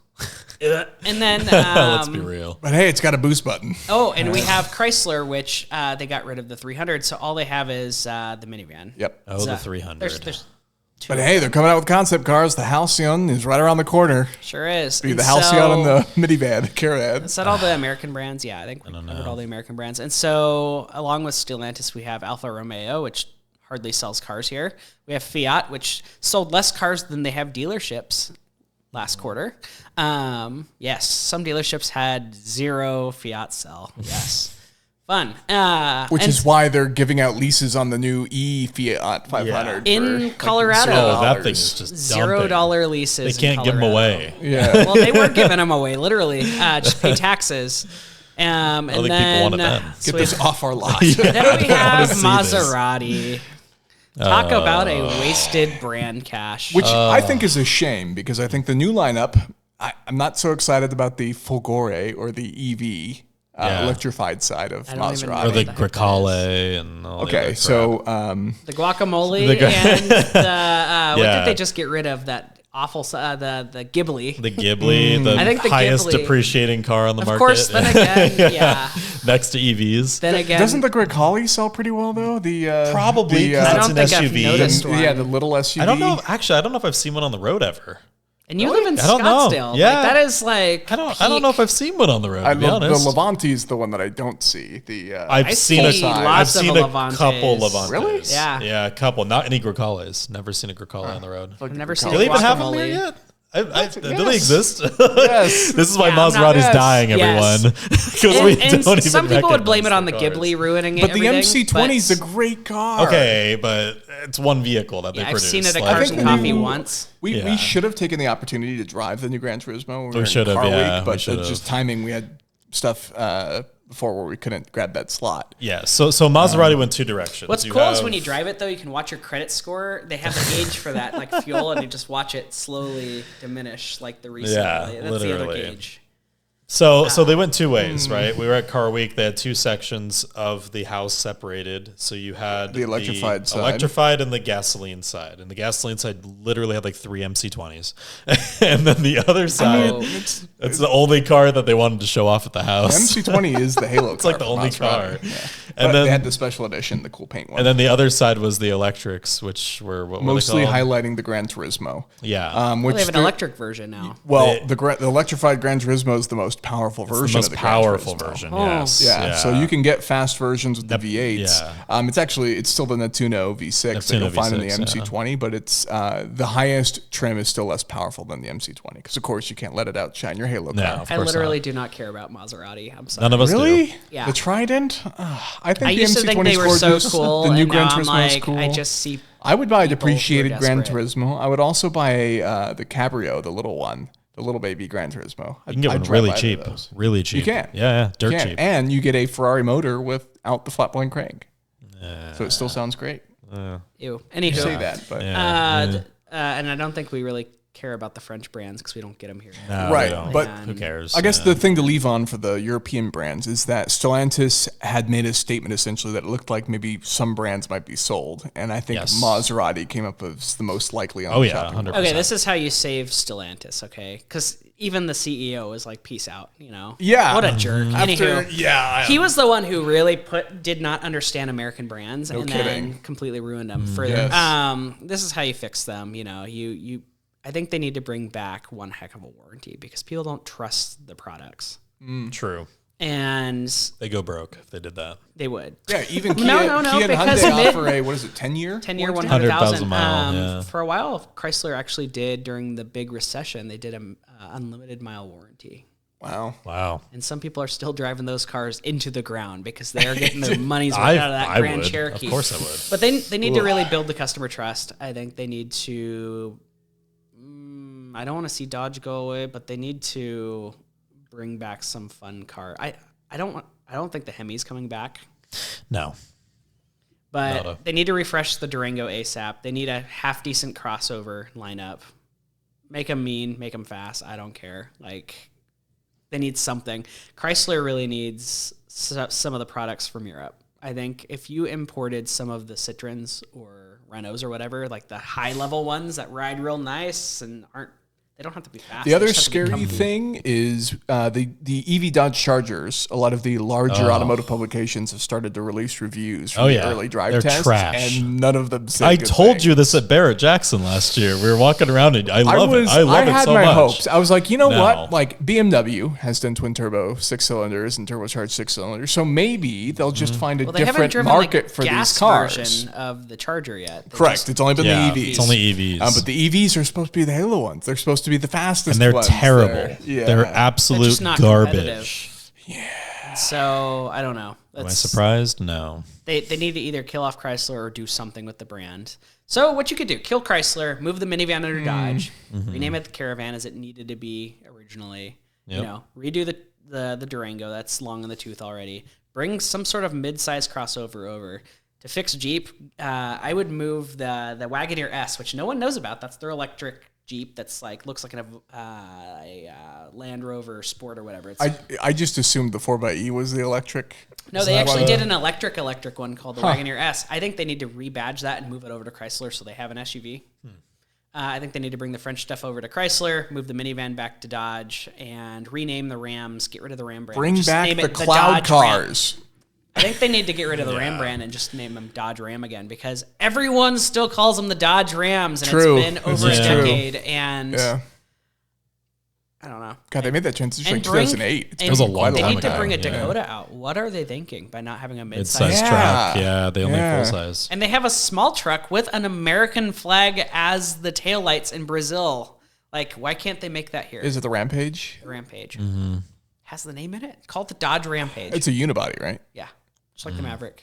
And then let's be real. But hey, it's got a boost button. Oh, and we have Chrysler, which they got rid of the 300, so all they have is the minivan. Yep. Oh, the 300. There's But hey, they're coming out with concept cars. The Halcyon is right around the corner. Sure is. Be the Halcyon and the minivan, the Caravan. Is that all the American brands? Yeah, I think we covered all the American brands. And so, along with Stellantis, we have Alfa Romeo, which hardly sells cars here. We have Fiat, which sold less cars than they have dealerships last quarter. Yes, some dealerships had 0 Fiat sell. Yes. Fun. Which is why they're giving out leases on the new Fiat 500 in Colorado. That thing is just $0 leases. They can't give them away. Yeah. Well, they were giving them away, literally. Just pay taxes. And I think then people want it then. Get this off our lot. Then we have Maserati. Talk about a wasted brand cash. Which I think is a shame, because I think the new lineup, I'm not so excited about the Folgore or the EV. Electrified side of Maserati. Or the Grecale and all Okay, the so the guacamole and the what did they just get rid of? That awful the Ghibli. The Ghibli, the I think the highest Ghibli, depreciating car on the market. Of course, then again, next to EVs. Then again, doesn't the Grecale sell pretty well though? Probably. I don't an think SUV. I've noticed one. Yeah, the little SUV. I don't know. Actually, I don't know if I've seen one on the road ever. And you live in I don't know. Scottsdale. Yeah. Like, that is like I don't know if I've seen one on the road. I To be love the honest, Levante is the one that I don't see. The I've seen see a lots of Levantes. couple Levantes. Really? Yeah. a couple. Not any Gracales. Never seen a Gracale on the road. I've never seen Do they even have them guacamole. there yet? Do they Yes. exist? Yes. This is why Yeah, I'm not- Maserati's Yes. dying, Yes. everyone. Because we And don't even some people would blame it on the recognize Ghibli ruining it. But the everything, MC20 is a but- great car. Okay, but it's one vehicle that they Yeah, I've produce. seen it at Like, Cars think and the Coffee new- once. We Yeah. should have taken the opportunity to drive the new Gran Turismo. We were in should have, Car yeah, Week, we but should it's just have. timing. We had stuff before where we couldn't grab that slot. Yeah, so Maserati went two directions. What's You cool is have- when you drive it, though, you can watch your credit score. They have the gauge for that, like fuel, and you just watch it slowly diminish, like the resale. Yeah, That's the other literally. gauge. So they went two ways, right? We were at Car Week. They had two sections of the house separated. So you had The electrified side. electrified and the gasoline side. And the gasoline side literally had like 3 MC20s. And then the other side, it's the only car that they wanted to show off at the house. MC20 is the Halo It's like car the from only Maserati. car. Yeah. And But then they had the special edition, the cool paint one. and then the other side was the electrics, which were what were they mostly called? highlighting the Gran Turismo. Yeah. Well, Which they have an they're- electric version now. Well, the electrified Gran Turismo is the most powerful the version most of the Gran powerful Turismo. version. Oh. Yes. Yeah, so you can get fast versions with the V8s. yeah. It's still the Nettuno V6 that Nettuno you'll find in the V6, MC20, but it's the highest trim is still less powerful than the MC20 because, of course, you can't let it outshine your Halo No, car. of I course literally not. do not care about Maserati. I'm sorry. None of us Really? do. Yeah. The Trident? I think I the used to MC20 think they were so gorgeous. cool, The new and Gran now I'm Turismo is like, cool. I just see. I would buy a people who are depreciated Gran desperate. Turismo. I would also buy the Cabrio, the little one, the little baby Gran Turismo. You can get one really cheap. Really cheap. You can. Yeah, dirt You can. cheap. And you get a Ferrari motor without the flat blank crank. So it still sounds great. Ew. You Anywho, say that, but and I don't think we really care about the French brands because we don't get them here. No, Right, we don't. but who cares? I guess the thing to leave on for the European brands is that Stellantis had made a statement essentially that it looked like maybe some brands might be sold, and I think Yes. Maserati came up as the most likely on Oh, the yeah, chopping 100%. block. Okay, this is how you save Stellantis, okay? Because even the CEO is like, peace out, you know? Yeah. What a jerk. Anywho, Yeah, he was the one who really did not understand American brands and then kidding. completely ruined them further. Yes. This is how you fix them, you know? I think they need to bring back one heck of a warranty because people don't trust the products. True. And They go broke if they did that. they would. Yeah, even Kia, No, Kia and because Hyundai mid- offer a, what is it, 10-year? 10-year, warranty? 100,000. 100,000 mile, yeah. For a while, Chrysler actually did during the big recession. They did an unlimited mile warranty, Wow. and some people are still driving those cars into the ground because they are getting their money's worth out of that Grand would. Cherokee. Of course I would. But they need to really build the customer trust. I think they need to. I don't want to see Dodge go away, but they need to bring back some fun car. I don't think the Hemi's coming back. No. But they need to refresh the Durango ASAP. They need a half decent crossover lineup. Make them mean, make them fast. I don't care. Like, they need something. Chrysler really needs some of the products from Europe. I think if you imported some of the Citroens or Renaults or whatever, like the high level ones that ride real nice and they don't have to be fast. The They other just have to be scary comfy. thing is the EV Dodge Chargers. A lot of the larger automotive publications have started to release reviews from the early drive They're tests, trash. and none of them say I good told things. you this at Barrett Jackson last year. We were walking around and I love it. I love it had so my much. hopes. I was like, you know No. what? Like BMW has done twin turbo 6 cylinders and turbocharged 6 cylinders, so maybe they'll just find a Well, they haven't different driven market the for gas these cars. version of the Charger yet. They Correct. just- It's only been Yeah, the EVs. it's only EVs. But the EVs are supposed to be the Halo ones. They're supposed to be the fastest and they're ones. terrible. Yeah. They're They're absolute just not garbage. competitive. So I don't know. Am I surprised? No. They need to either kill off Chrysler or do something with the brand. So what you could do: kill Chrysler, move the minivan under Dodge, rename it the Caravan as it needed to be originally. Yep. You know, redo the Durango that's long in the tooth already. Bring some sort of mid-size crossover over. To fix Jeep, I would move the Wagoneer S, which no one knows about. That's their electric Jeep that's like looks like a Land Rover Sport or whatever. It's, I just assumed the 4xe was the electric. no, they actually did an electric one called the Wagoneer S. I think they need to rebadge that and move it over to Chrysler so they have an SUV. I think they need to bring the French stuff over to Chrysler, move the minivan back to Dodge, and rename the Rams. Get rid of the Ram brand. Bring Just back name the it cloud Dodge Ram. cars. I think they need to get rid of the Ram brand and just name them Dodge Ram again because everyone still calls them the Dodge Rams, and True. it's been over a This is true. decade. And Yeah. I don't know. God, they made that transition in And bring- 2008. and was a long They time need to ago, bring a yeah. Dakota out. What are they thinking by not having a Mid-size mid-size? truck. Yeah, they only Yeah. full size. And they have a small truck with an American flag as the taillights in Brazil. Like, why can't they make that here? Is it the Rampage? The Rampage. Mm-hmm. Has the name in it. Call it the Dodge Rampage. It's a unibody, right? Yeah. Just like the Maverick.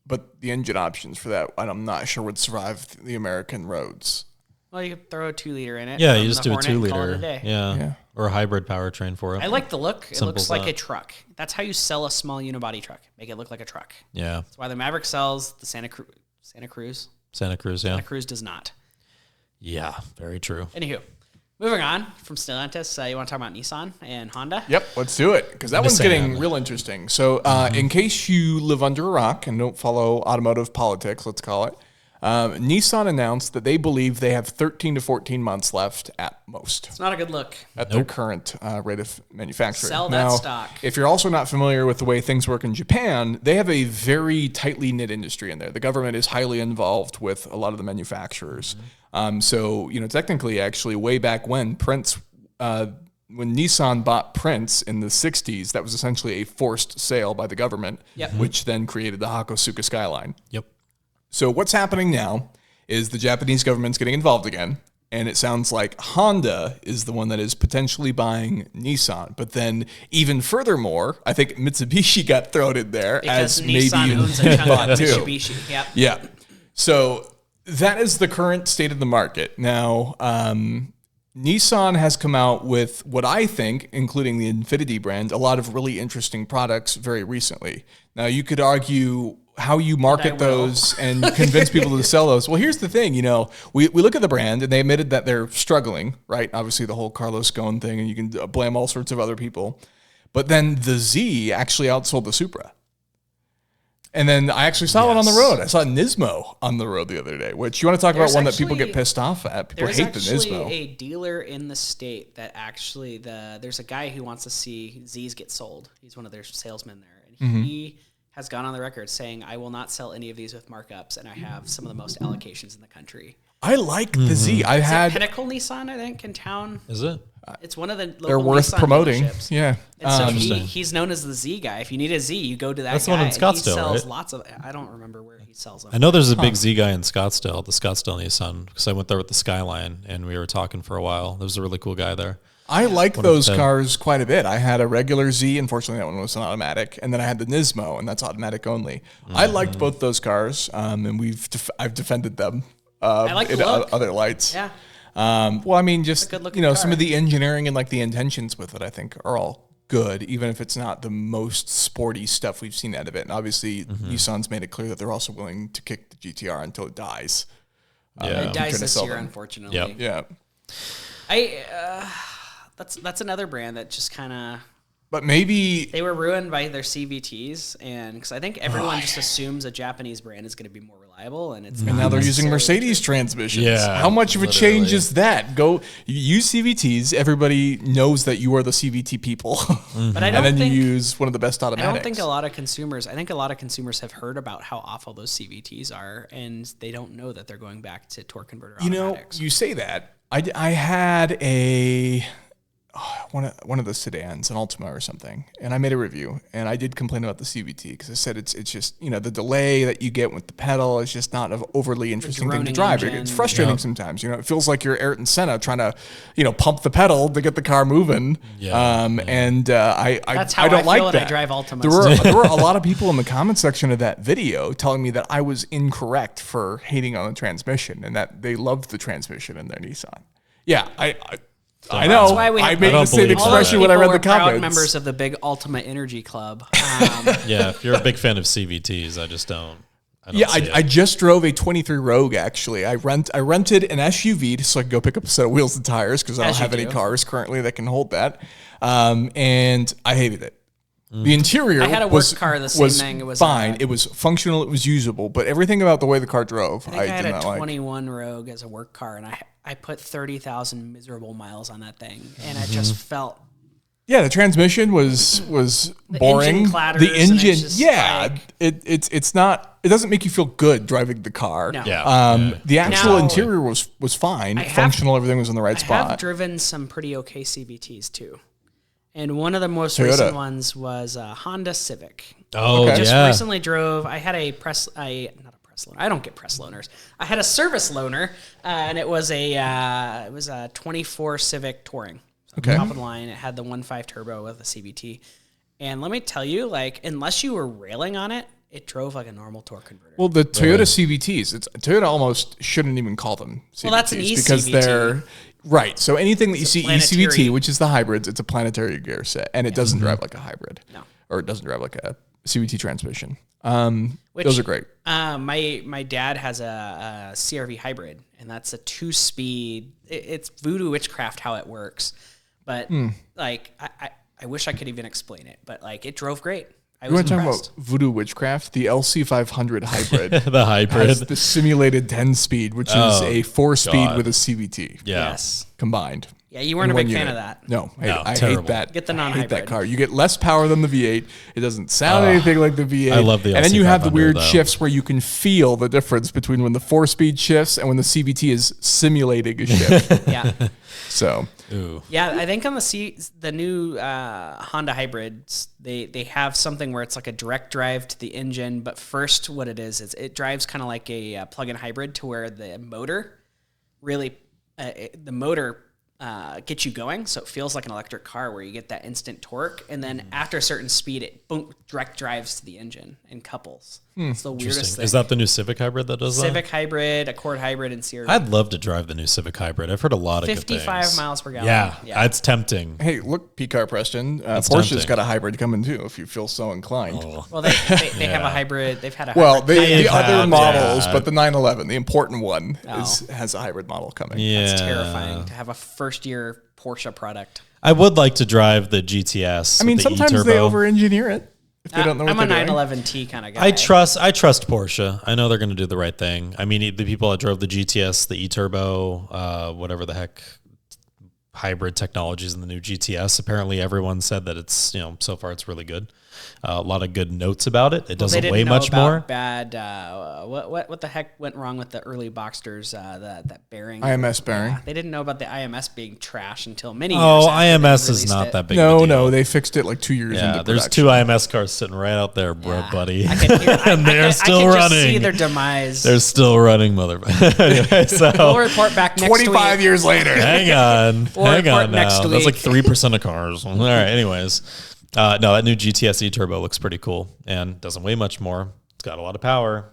But the engine options for that, I'm not sure would survive the American roads. Well, you could throw a 2-liter in it. Yeah, from you just the do a Hornet and call it 2-liter. a day. Yeah. Or a hybrid powertrain for it. I like the look. It Simple looks as like that. a truck. That's how you sell a small unibody truck. Make it look like a truck. Yeah. That's why the Maverick sells. The Santa Cruz. Santa Cruz, yeah. Santa Cruz does not. Yeah, very true. Anywho, moving on from Stellantis, you want to talk about Nissan and Honda? Yep, let's do it, because that one's Nissan. getting real interesting. So in case you live under a rock and don't follow automotive politics, let's call it, Nissan announced that they believe they have 13 to 14 months left at most It's not a good look. at their current rate of manufacturing. Sell that Now, stock. If you're also not familiar with the way things work in Japan, they have a very tightly knit industry in there. The government is highly involved with a lot of the manufacturers. So, technically, actually, way back when when Nissan bought Prince in the 60s, that was essentially a forced sale by the government, which then created the Hakosuka skyline. Yep. So what's happening now is the Japanese government's getting involved again, and it sounds like Honda is the one that is potentially buying Nissan. But then even furthermore, I think Mitsubishi got thrown in there Because as Nissan maybe owns a chunk bought of too. Mitsubishi. Yep. Yeah. So that is the current state of the market. Now, Nissan has come out with what I think, including the Infiniti brand, a lot of really interesting products very recently. Now, you could argue how you market those and convince people to sell those. Well, here's the thing, we look at the brand and they admitted that they're struggling, right? Obviously the whole Carlos Ghosn thing, and you can blame all sorts of other people. But then the Z actually outsold the Supra. And then I actually saw one on the road. I saw Nismo on the road the other day, which you want to talk about one that people get pissed off at. People hate the There's Nismo. actually a dealer in the state that actually, there's a guy who wants to see Zs get sold. He's one of their salesmen there. And he has gone on the record saying, I will not sell any of these with markups, and I have some of the most allocations in the country. I like the Z. I Is it had. Pinnacle Nissan, I think, in town. Is it? It's one of the local They're worth Nissan promoting. dealerships. Yeah. And so Interesting. he's known as the Z guy. If you need a Z, you go to that That's the guy. one in and Scottsdale, he sells right? lots of. I don't remember where he sells them. I know there's a big Z guy in Scottsdale, the Scottsdale Nissan, because I went there with the Skyline and we were talking for a while. There was a really cool guy there. I like those 100%. cars quite a bit. I had a regular Z. Unfortunately, that one was an automatic. And then I had the Nismo, and that's automatic only. I liked both those cars, and I've defended them I like the in look. other lights. Yeah. Well, I mean, just, good-looking some car. of the engineering and like the intentions with it, I think, are all good, even if it's not the most sporty stuff we've seen out of it. And obviously, Nissan's made it clear that they're also willing to kick the GTR until it dies. Yeah. It dies trying to this sell year, them. unfortunately. Yep. Yeah. That's another brand that just kind of But maybe they were ruined by their CVTs, and because I think everyone just assumes a Japanese brand is going to be more reliable, and it's And now they're using Mercedes transmissions. Yeah, How much of a change literally. is that? Go use CVTs. Everybody knows that you are the CVT people. But I and don't then think you use one of the best I automatics. don't think a lot of consumers. I think a lot of consumers have heard about how awful those CVTs are, and they don't know that they're going back to torque converter automatics. You say that. I had one of the sedans, an Altima or something, and I made a review, and I did complain about the CVT because I said it's just the delay that you get with the pedal is just not an overly interesting thing to droning drive. engine. It's frustrating sometimes. It feels like you're Ayrton Senna trying to pump the pedal to get the car moving. And That's how I don't I feel like when that. I drive Altimas. There were a lot of people in the comment section of that video telling me that I was incorrect for hating on the transmission and that they loved the transmission in their Nissan. Yeah, I know. That's why we I have- made I don't the same believe that. expression when I read People the were proud comments. members of the big Ultima Energy Club. Yeah, if you're a big fan of CVTs, I just don't. Yeah, see it. I just drove a 23 Rogue, actually. I rented an SUV so I could go pick up a set of wheels and tires because I don't As you have any do. cars currently that can hold that. And I hated it. The interior I had a work was, car, the same was thing. It was, fine. It was functional. It was usable. But everything about the way the car drove, I think I did had a not like. 21 Rogue as a work car, and I put 30,000 miserable miles on that thing, and it just felt Yeah, the transmission was boring. engine clatters The and engine, it's just yeah, it's not. It doesn't make you feel good driving the car. No. Yeah. The actual Now- interior was fine, functional. Everything was in the right I have spot. driven some pretty okay CVTs too. And one of the most Toyota. recent ones was a Honda Civic. Oh, Okay. Just yeah. recently drove. I had a press loaner. I don't get press loaners. I had a service loaner, and it was a 24 Civic Touring. So Okay. top of the line. It had the 1.5 turbo with a CVT, and let me tell you, like, unless you were railing on it, it drove like a normal torque converter. Well, the Toyota CVTs, Toyota almost shouldn't even call them CVTs Well, that's an because eCVT. they're right. So anything that you see planetary- eCVT, which is the hybrids, it's a planetary gear set, and it doesn't drive like a hybrid. No. Or it doesn't drive like a CVT transmission. Which, Those are great. My dad has a CRV hybrid, and that's a 2-speed. It's voodoo witchcraft how it works, but like I wish I could even explain it. But like it drove great. I You was want to talk impressed. about voodoo witchcraft? The LC500 hybrid The hybrid. has the simulated 10-speed, which is a 4-speed God. with a CVT Yeah. Yes. combined. Yeah, you weren't a in big one fan unit. of that. No, No, I hate terrible. that. Get the I hate that non-hybrid. car. You get less power than the V8. It doesn't sound anything like the V8. I love the And then you have the LC500 weird though. shifts where you can feel the difference between when the 4-speed shifts and when the CVT is simulating a shift. Yeah. So Ooh. Yeah, I think on the new Honda hybrids, they have something where it's like a direct drive to the engine, but first what it is it drives kind of like a plug-in hybrid to where the motor really gets you going, so it feels like an electric car where you get that instant torque, and then after a certain speed, it boom, direct drives to the engine and couples. It's the weirdest Interesting. thing. Is that the new Civic hybrid that does Civic hybrid, Accord hybrid, and CRV? that? I'd love to drive the new Civic hybrid. I've heard a lot of good 55 things. miles per gallon. Yeah, Yeah. it's tempting. hey, look, P-Car Preston. Porsche's tempting. got a hybrid coming too, if you feel so inclined. Well, they have a hybrid. They've had a Well, hybrid. the other had, models, yeah. but the 911, the important one, Oh. has a hybrid model coming. Yeah, It's terrifying to have a first-year Porsche product. I would like to drive the GTS. I mean, with the sometimes E-turbo. they over-engineer it if they don't know what I'm a they're doing. 911T kind of guy. I trust Porsche. I know they're going to do the right thing. I mean, the people that drove the GTS, the E-turbo, whatever the heck, hybrid technologies in the new GTS. Apparently, everyone said that it's so far it's really good. A lot of good notes about it. It They doesn't didn't weigh know much about more. Bad. What the heck went wrong with the early Boxsters? That bearing. IMS bearing. Yeah, they didn't know about the IMS being trash until many years. Oh, after they IMS is released not it. that big. of a No, deal. they fixed it like 2 years Yeah, into there's production. two IMS cars sitting right out there, bro, Yeah. buddy. I can hear, And they're still I can running. Just see their demise. They're still running, mother. Anyway, so We'll report back next 25 week. years later. hang on, We'll hang report on next now. That's like week. 3% of cars. All right. Anyways, no, that new GTS E-turbo looks pretty cool and doesn't weigh much more. It's got a lot of power.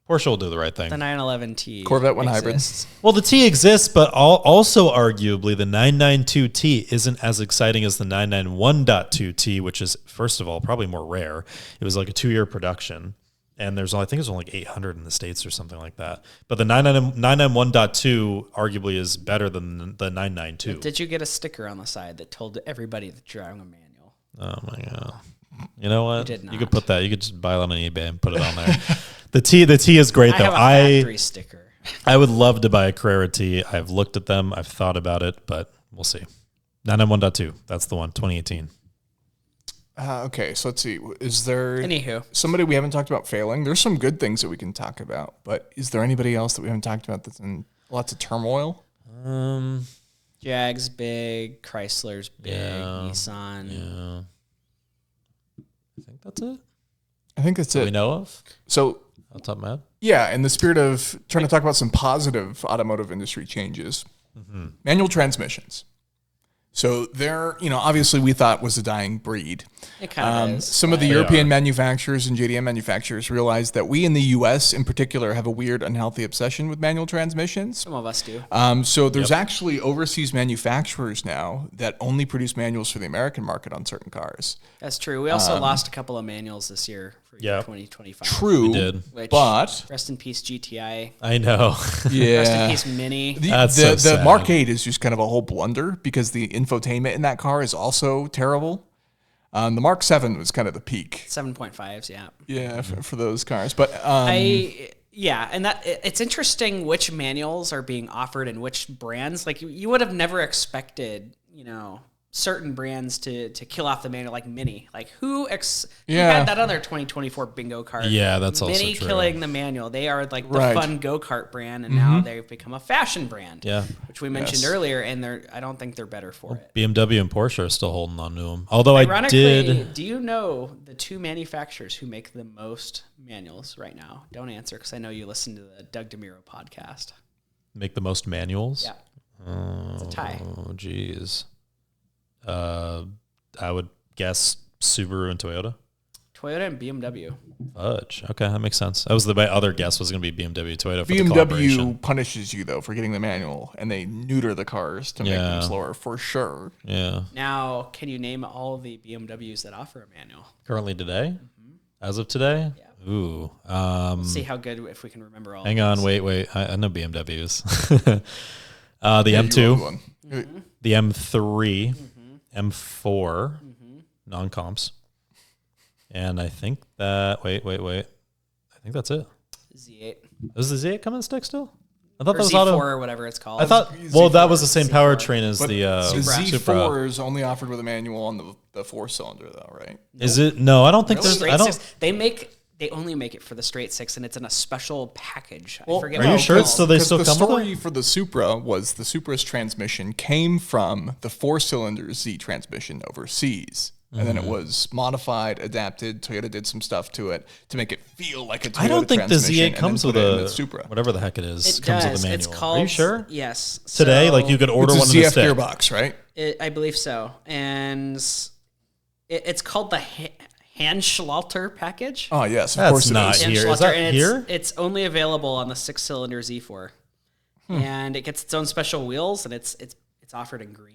Porsche will do the right thing. The 911T. Corvette 1 hybrid. exists. Well, the T exists, but also arguably the 992T isn't as exciting as the 991.2T, which is, first of all, probably more rare. It was like a 2-year production, and I think it was only like 800 in the States or something like that. But the 991.2 arguably is better than the 992. Did you get a sticker on the side that told everybody that you're driving a manual? Oh my god! You know what? did You not. could put that. You could just buy it on eBay and put it on there. The T is great I though. have a factory sticker. I would love to buy a Carrera T. I've looked at them. I've thought about it, but we'll see. 991.2. That's the one. 2018. Okay, so let's see. Is there Anywho. somebody we haven't talked about failing? There's some good things that we can talk about, but is there anybody else that we haven't talked about that's in lots of turmoil? Jag's big, Chrysler's big, Yeah. Nissan. Yeah. I think that's it. I think that's That we it. know of. So, Off the top of my head. yeah, in the spirit of trying to talk about some positive automotive industry changes, manual transmissions. So there, obviously we thought was a dying breed. It kind of is. Some of the They European are. manufacturers and JDM manufacturers realized that we in the U.S. in particular have a weird, unhealthy obsession with manual transmissions. Some of us do. So there's actually overseas manufacturers now that only produce manuals for the American market on certain cars. That's true. We also lost a couple of manuals this year for Yeah. 2025. True, We did. Which, but rest in peace, GTI. I know. Rest in yeah. peace, Mini. That's the so sad. Mark 8 is just kind of a whole blunder because the infotainment in that car is also terrible. The Mark 7 was kind of the peak. 7.5s, yeah. Yeah, for those cars. But And that it's interesting which manuals are being offered and which brands. Like you would have never expected, certain brands to kill off the manual, like Mini. Like who had that other 2024 bingo card? Yeah, that's also Mini true. killing the manual. They are like the fun go-kart brand, and now they've become a fashion brand. Yeah, which we mentioned earlier, and I don't think they're better for it. BMW and Porsche are still holding on to them. Although Ironically, do you know the two manufacturers who make the most manuals right now? Don't answer because I know you listen to the Doug DeMuro podcast. Make the most manuals? Yeah, it's a tie. Oh, geez. I would guess Subaru and Toyota. Toyota and BMW. Fudge. Okay, that makes sense. That was my other guess was going to be BMW, Toyota for the collaboration. BMW punishes you though for getting the manual, and they neuter the cars to make them slower for sure. Yeah. Now, can you name all the BMWs that offer a manual Currently today, as of today. Yeah. Ooh. See how good if we can remember all. Hang on, wait. I know BMWs. The M2, the M3, M4, non-comps. And I think that, wait. I think that's it. Z8. Is the Z8 coming stick still? I thought Or that was Z4 or whatever it's called. I thought, well, that was the same powertrain as the The Z4 Supra. is only offered with a manual on the 4-cylinder though, right? Is it? No, I don't think Straight there's, I don't, six. They only make it for the straight six, and it's in a special package. I forget are what you it's sure it's called. still they still the come with story it? for the Supra was the Supra's transmission came from the 4-cylinder Z transmission overseas. And then it was modified, adapted. Toyota did some stuff to it to make it feel like a Toyota I don't think the transmission, Z8 comes with and then put it in a the Supra. whatever the heck it is. It comes does. with a manual. It's called, are you sure? Yes. Today, So like you could order It's one a in the ZF stick. gearbox, right? I believe so. And it's called the Handschalter package. Oh yes, of That's course it not is. here. Is Handschalter, that and here? It's only available on the 6-cylinder Z4, and it gets its own special wheels, and it's offered in green.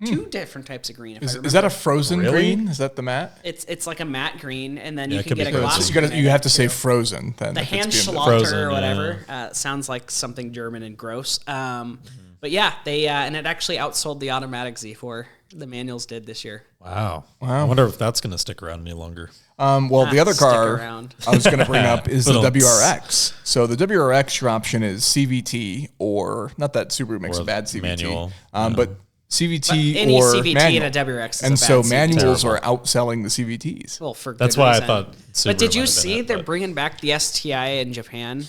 Two different types of green. Is that a frozen Really? green? Is that the matte? It's like a matte green, and then Yeah, you it can could get be a frozen. glossy. So green you have to too. say frozen then. The if it's BMW. Handschalter Frozen, or yeah. whatever sounds like something German and gross. But yeah, they and it actually outsold the automatic Z4. The manuals did this year. Wow. I wonder if that's going to stick around any longer. Well, the other Stick car around. I was going to bring up is the But WRX. So the WRX, your option is CVT or not that Subaru makes Or a bad CVT, manual, but CVT But any or CVT manual. in a WRX is and a so bad CVT. manuals Terrible. are outselling the CVTs. Well, for That's good why I reason. thought Subaru But did you might have been see it, they're but- bringing back the STI in Japan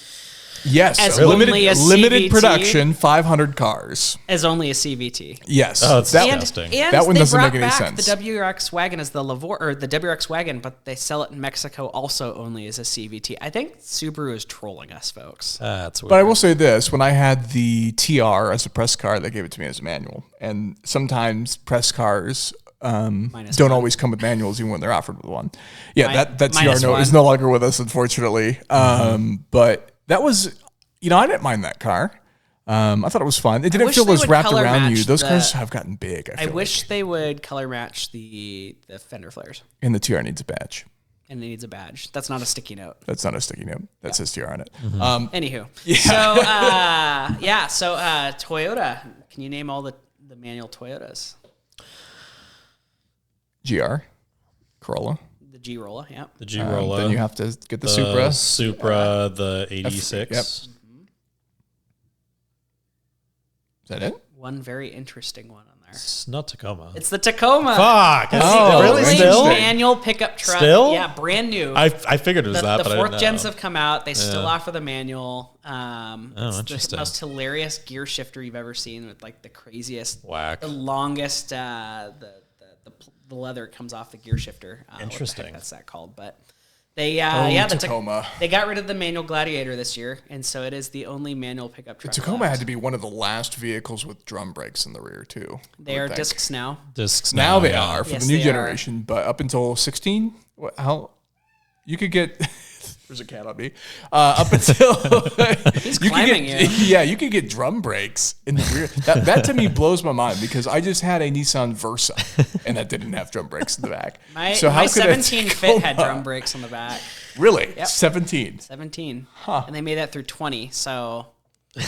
Yes, As limited only a limited CVT? production, 500 cars. as only a CVT? Yes, Oh, it's that, disgusting. And That one they doesn't brought make any back sense. The WRX wagon as the the WRX wagon, but they sell it in Mexico also only as a CVT. I think Subaru is trolling us, folks. That's weird. But I will say this: when I had the TR as a press car, they gave it to me as a manual, and sometimes press cars Minus don't one. always come with manuals, even when they're offered with one. Yeah, Mi- that TR minus is one. no longer with us, unfortunately. But that was, I didn't mind that car. I thought it was fun. It didn't wish feel they as would wrapped color around you. match Those the- cars have gotten big. I I feel wish like. they would color match the fender flares, And the TR needs a badge. and it needs a badge. That's not a sticky note. That's not a sticky note. That says TR on it. Anywho, so Toyota. Can you name all the manual Toyotas? GR, Corolla. The G-Rolla, yeah. the G-Rolla. Then you have to get the the Supra. the 86. Yep. Is that it? One very interesting one on there. It's not Tacoma. It's the Tacoma. Fuck. Is Oh, it really Only still? manual pickup truck. Still? Yeah, brand new. I figured it was that, the but I fourth didn't gens know. have come out. They still offer the manual. It's interesting. the most hilarious gear shifter you've ever seen, with like the craziest, Whack. the longest. The leather comes off the gear shifter. What the heck Interesting. that's that called, but they the Tacoma. They got rid of the manual Gladiator this year, and so it is the only manual pickup truck. Tacoma left. had to be one of the last vehicles with drum brakes in the rear too. They I are would think. discs now. Discs Now they yeah. are for Yes, the new they are. generation, but up until 16, how you could get. There's a cat on me. Up until He's you could climbing get, you. yeah, you could get drum brakes in the rear. That to me blows my mind because I just had a Nissan Versa and that didn't have drum brakes in the back. My so how could a 17 Fit had Tacoma- drum brakes on the back. Really? Yep. 17. 17, and they made that through 20. So I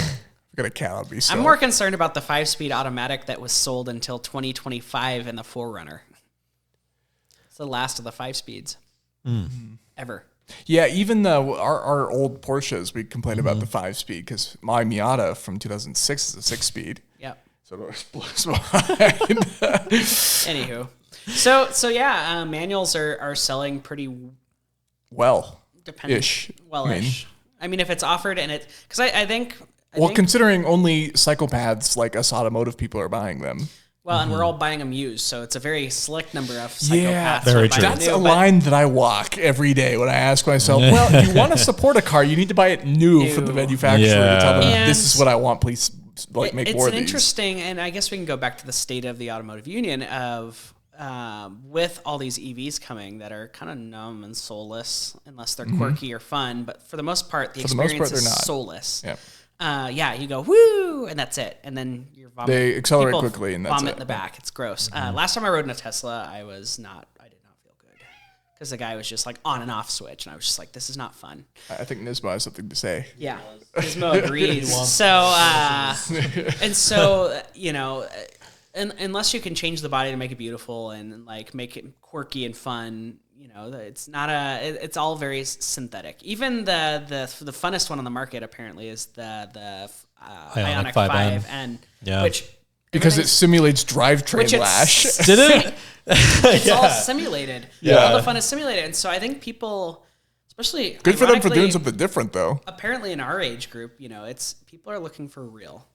got a cat on me. So. I'm more concerned about the 5-speed automatic that was sold until 2025 in the 4Runner. It's the last of the 5-speeds ever. Yeah, even our old Porsches, we complain about the 5-speed because my Miata from 2006 is a 6-speed. Yep. So blows my mind. Anywho, so yeah, manuals are selling pretty Ish. Well-ish. I mean, if it's offered and it, because I think. Considering only psychopaths like us automotive people are buying them. Well, and we're all buying them used, so it's a very select number of psychopaths. very true. That's a line that I walk every day when I ask myself, well, if you want to support a car, you need to buy it new from the manufacturer to tell them, this is what I want, please make more of these. It's an interesting, and I guess we can go back to the state of the automotive union of with all these EVs coming that are kind of numb and soulless, unless they're quirky or fun, but for the most part, the experience is soulless. Yeah. You go woo, and that's it, and then you're vomiting. They accelerate quickly, and that's vomit it. in the back. It's gross. Last time I rode in a Tesla, I did not feel good because the guy was just like on and off switch, and I was just like, this is not fun. I think Nismo has something to say. Yeah, Gizmo agrees. Unless you can change the body to make it beautiful and like make it quirky and fun, it's not it's all very synthetic. Even the funnest one on the market apparently is the Ioniq 5N, which because it simulates drivetrain lash. Did it? It's all simulated. Yeah. All the fun is simulated, and so I think people, especially good for them for doing something different, though. Apparently, in our age group, it's people are looking for real.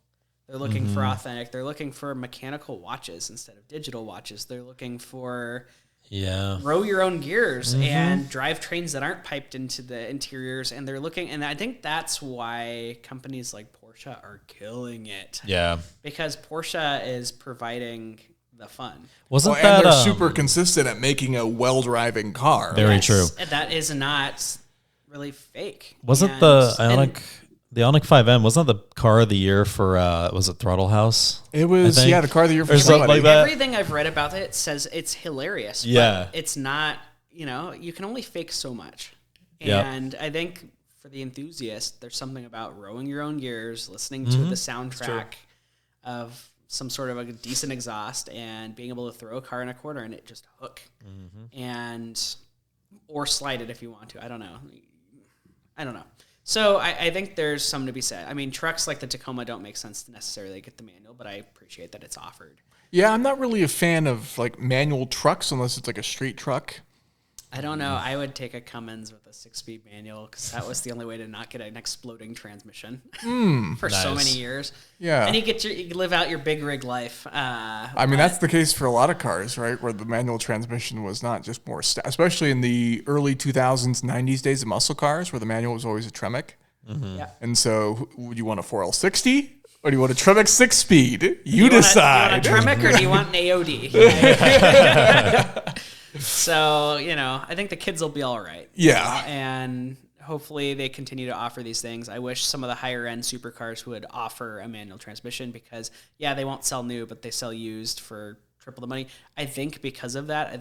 They're looking for authentic. They're looking for mechanical watches instead of digital watches. They're looking for row your own gears and drive trains that aren't piped into the interiors. And they're looking, and I think that's why companies like Porsche are killing it. Yeah. Because Porsche is providing the fun. And they're super consistent at making a well-driving car. Very true. That is not really fake. Wasn't the Ioniq... The Ioniq 5M, wasn't that the car of the year for, was it Throttle House? It was, the car of the year for something like that. Everything I've read about it says it's hilarious. Yeah. But it's not, you can only fake so much. And I think for the enthusiast, there's something about rowing your own gears, listening to the soundtrack of some sort of a decent exhaust and being able to throw a car in a corner and it just hook. Or slide it if you want to. I don't know. So I think there's something to be said. I mean, trucks like the Tacoma don't make sense to necessarily get the manual, but I appreciate that it's offered. Yeah, I'm not really a fan of like manual trucks unless it's like a street truck. I don't know. I would take a Cummins with a 6-speed manual because that was the only way to not get an exploding transmission for so many years. Yeah, and you live out your big rig life. I mean, that's the case for a lot of cars, right? Where the manual transmission was not just more, especially in the early 2000s, 90s days of muscle cars, where the manual was always a Tremec. Yeah. And so, would you want a 4L60 or do you want a Tremec 6-speed? You decide. Do you want a Tremec or do you want an AOD? So, I think the kids will be all right. Yeah. And hopefully they continue to offer these things. I wish some of the higher end supercars would offer a manual transmission because, they won't sell new, but they sell used for triple the money. I think because of that,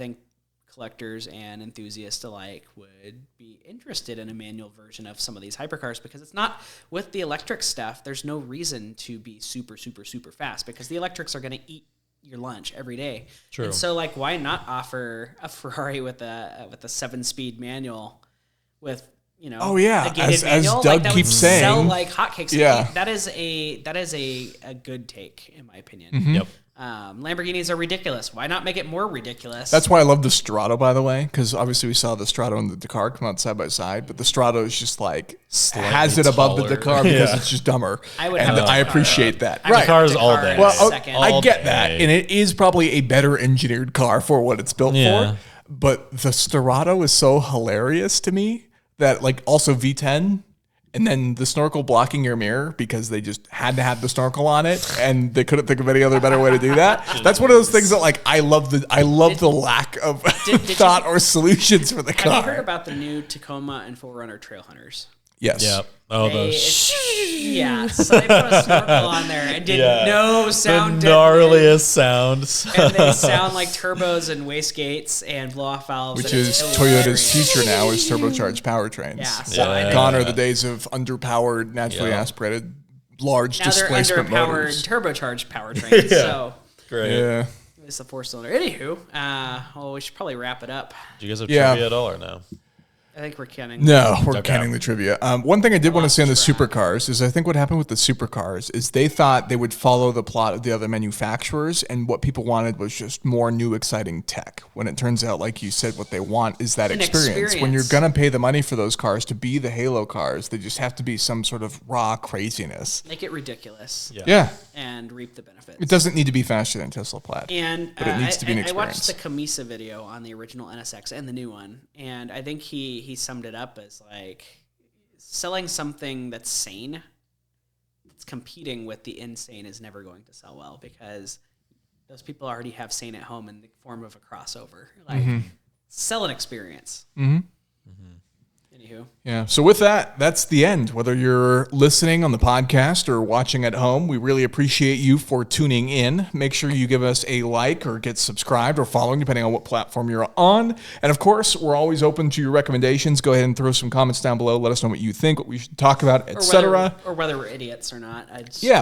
collectors and enthusiasts alike would be interested in a manual version of some of these hypercars because it's not with the electric stuff. There's no reason to be super, super, super fast because the electrics are going to eat your lunch every day. True. And so why not offer a Ferrari with a 7-speed manual with, a gated manual? As Doug keeps saying, sell like hotcakes. Yeah. That is a good take in my opinion. Yep. Lamborghinis are ridiculous. Why not make it more ridiculous? That's why I love the Strato, by the way, because obviously we saw the Strato and the Dakar come out side by side, but the Strato is just like slightly has it above taller. the Dakar because it's just dumber. I appreciate that. Right. Dakars all day. Well, I All get that, day. and it is probably a better engineered car for what it's built for. But the Strato is so hilarious to me that also V10. And then the snorkel blocking your mirror because they just had to have the snorkel on it, and they couldn't think of any other better way to do that. That's one of those things that I love the lack of thought or solutions for the car. Have you heard about the new Tacoma and 4Runner Trail Hunters? Yes. Yep. Oh, so they put a snorkel on there and did no sound. The gnarliest sounds. And they sound like turbos and wastegates and blow-off valves. Which is Toyota's future now is turbocharged powertrains. Yeah. So Gone are the days of underpowered, naturally aspirated, large now displacement they're underpowered, motors. turbocharged powertrains. So great. Yeah. it's a 4-cylinder. Anywho, we should probably wrap it up. Do you guys have trivia at all or no? I think we're canning. No, we're canning the trivia. One thing I did want to say on the supercars is I think what happened with the supercars is they thought they would follow the plot of the other manufacturers, and what people wanted was just more new, exciting tech. When it turns out, like you said, what they want is that experience. When you're going to pay the money for those cars to be the Halo cars, they just have to be some sort of raw craziness. Make it ridiculous. Yeah. And reap the benefits. It doesn't need to be faster than Tesla Plaid. But it needs to be an experience. I watched the Camisa video on the original NSX and the new one, and I think he summed it up as like selling something that's sane, it's competing with the insane is never going to sell well because those people already have sane at home in the form of a crossover. Like, sell an experience. Anywho. Yeah. So with that, that's the end. Whether you're listening on the podcast or watching at home, we really appreciate you for tuning in. Make sure you give us a like or get subscribed or following, depending on what platform you're on. And of course, we're always open to your recommendations. Go ahead and throw some comments down below. Let us know what you think, what we should talk about, etc. Or whether we're idiots or not.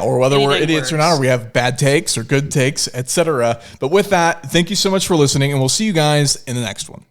Or whether we're idiots or not, or we have bad takes or good takes, etc. But with that, thank you so much for listening, and we'll see you guys in the next one.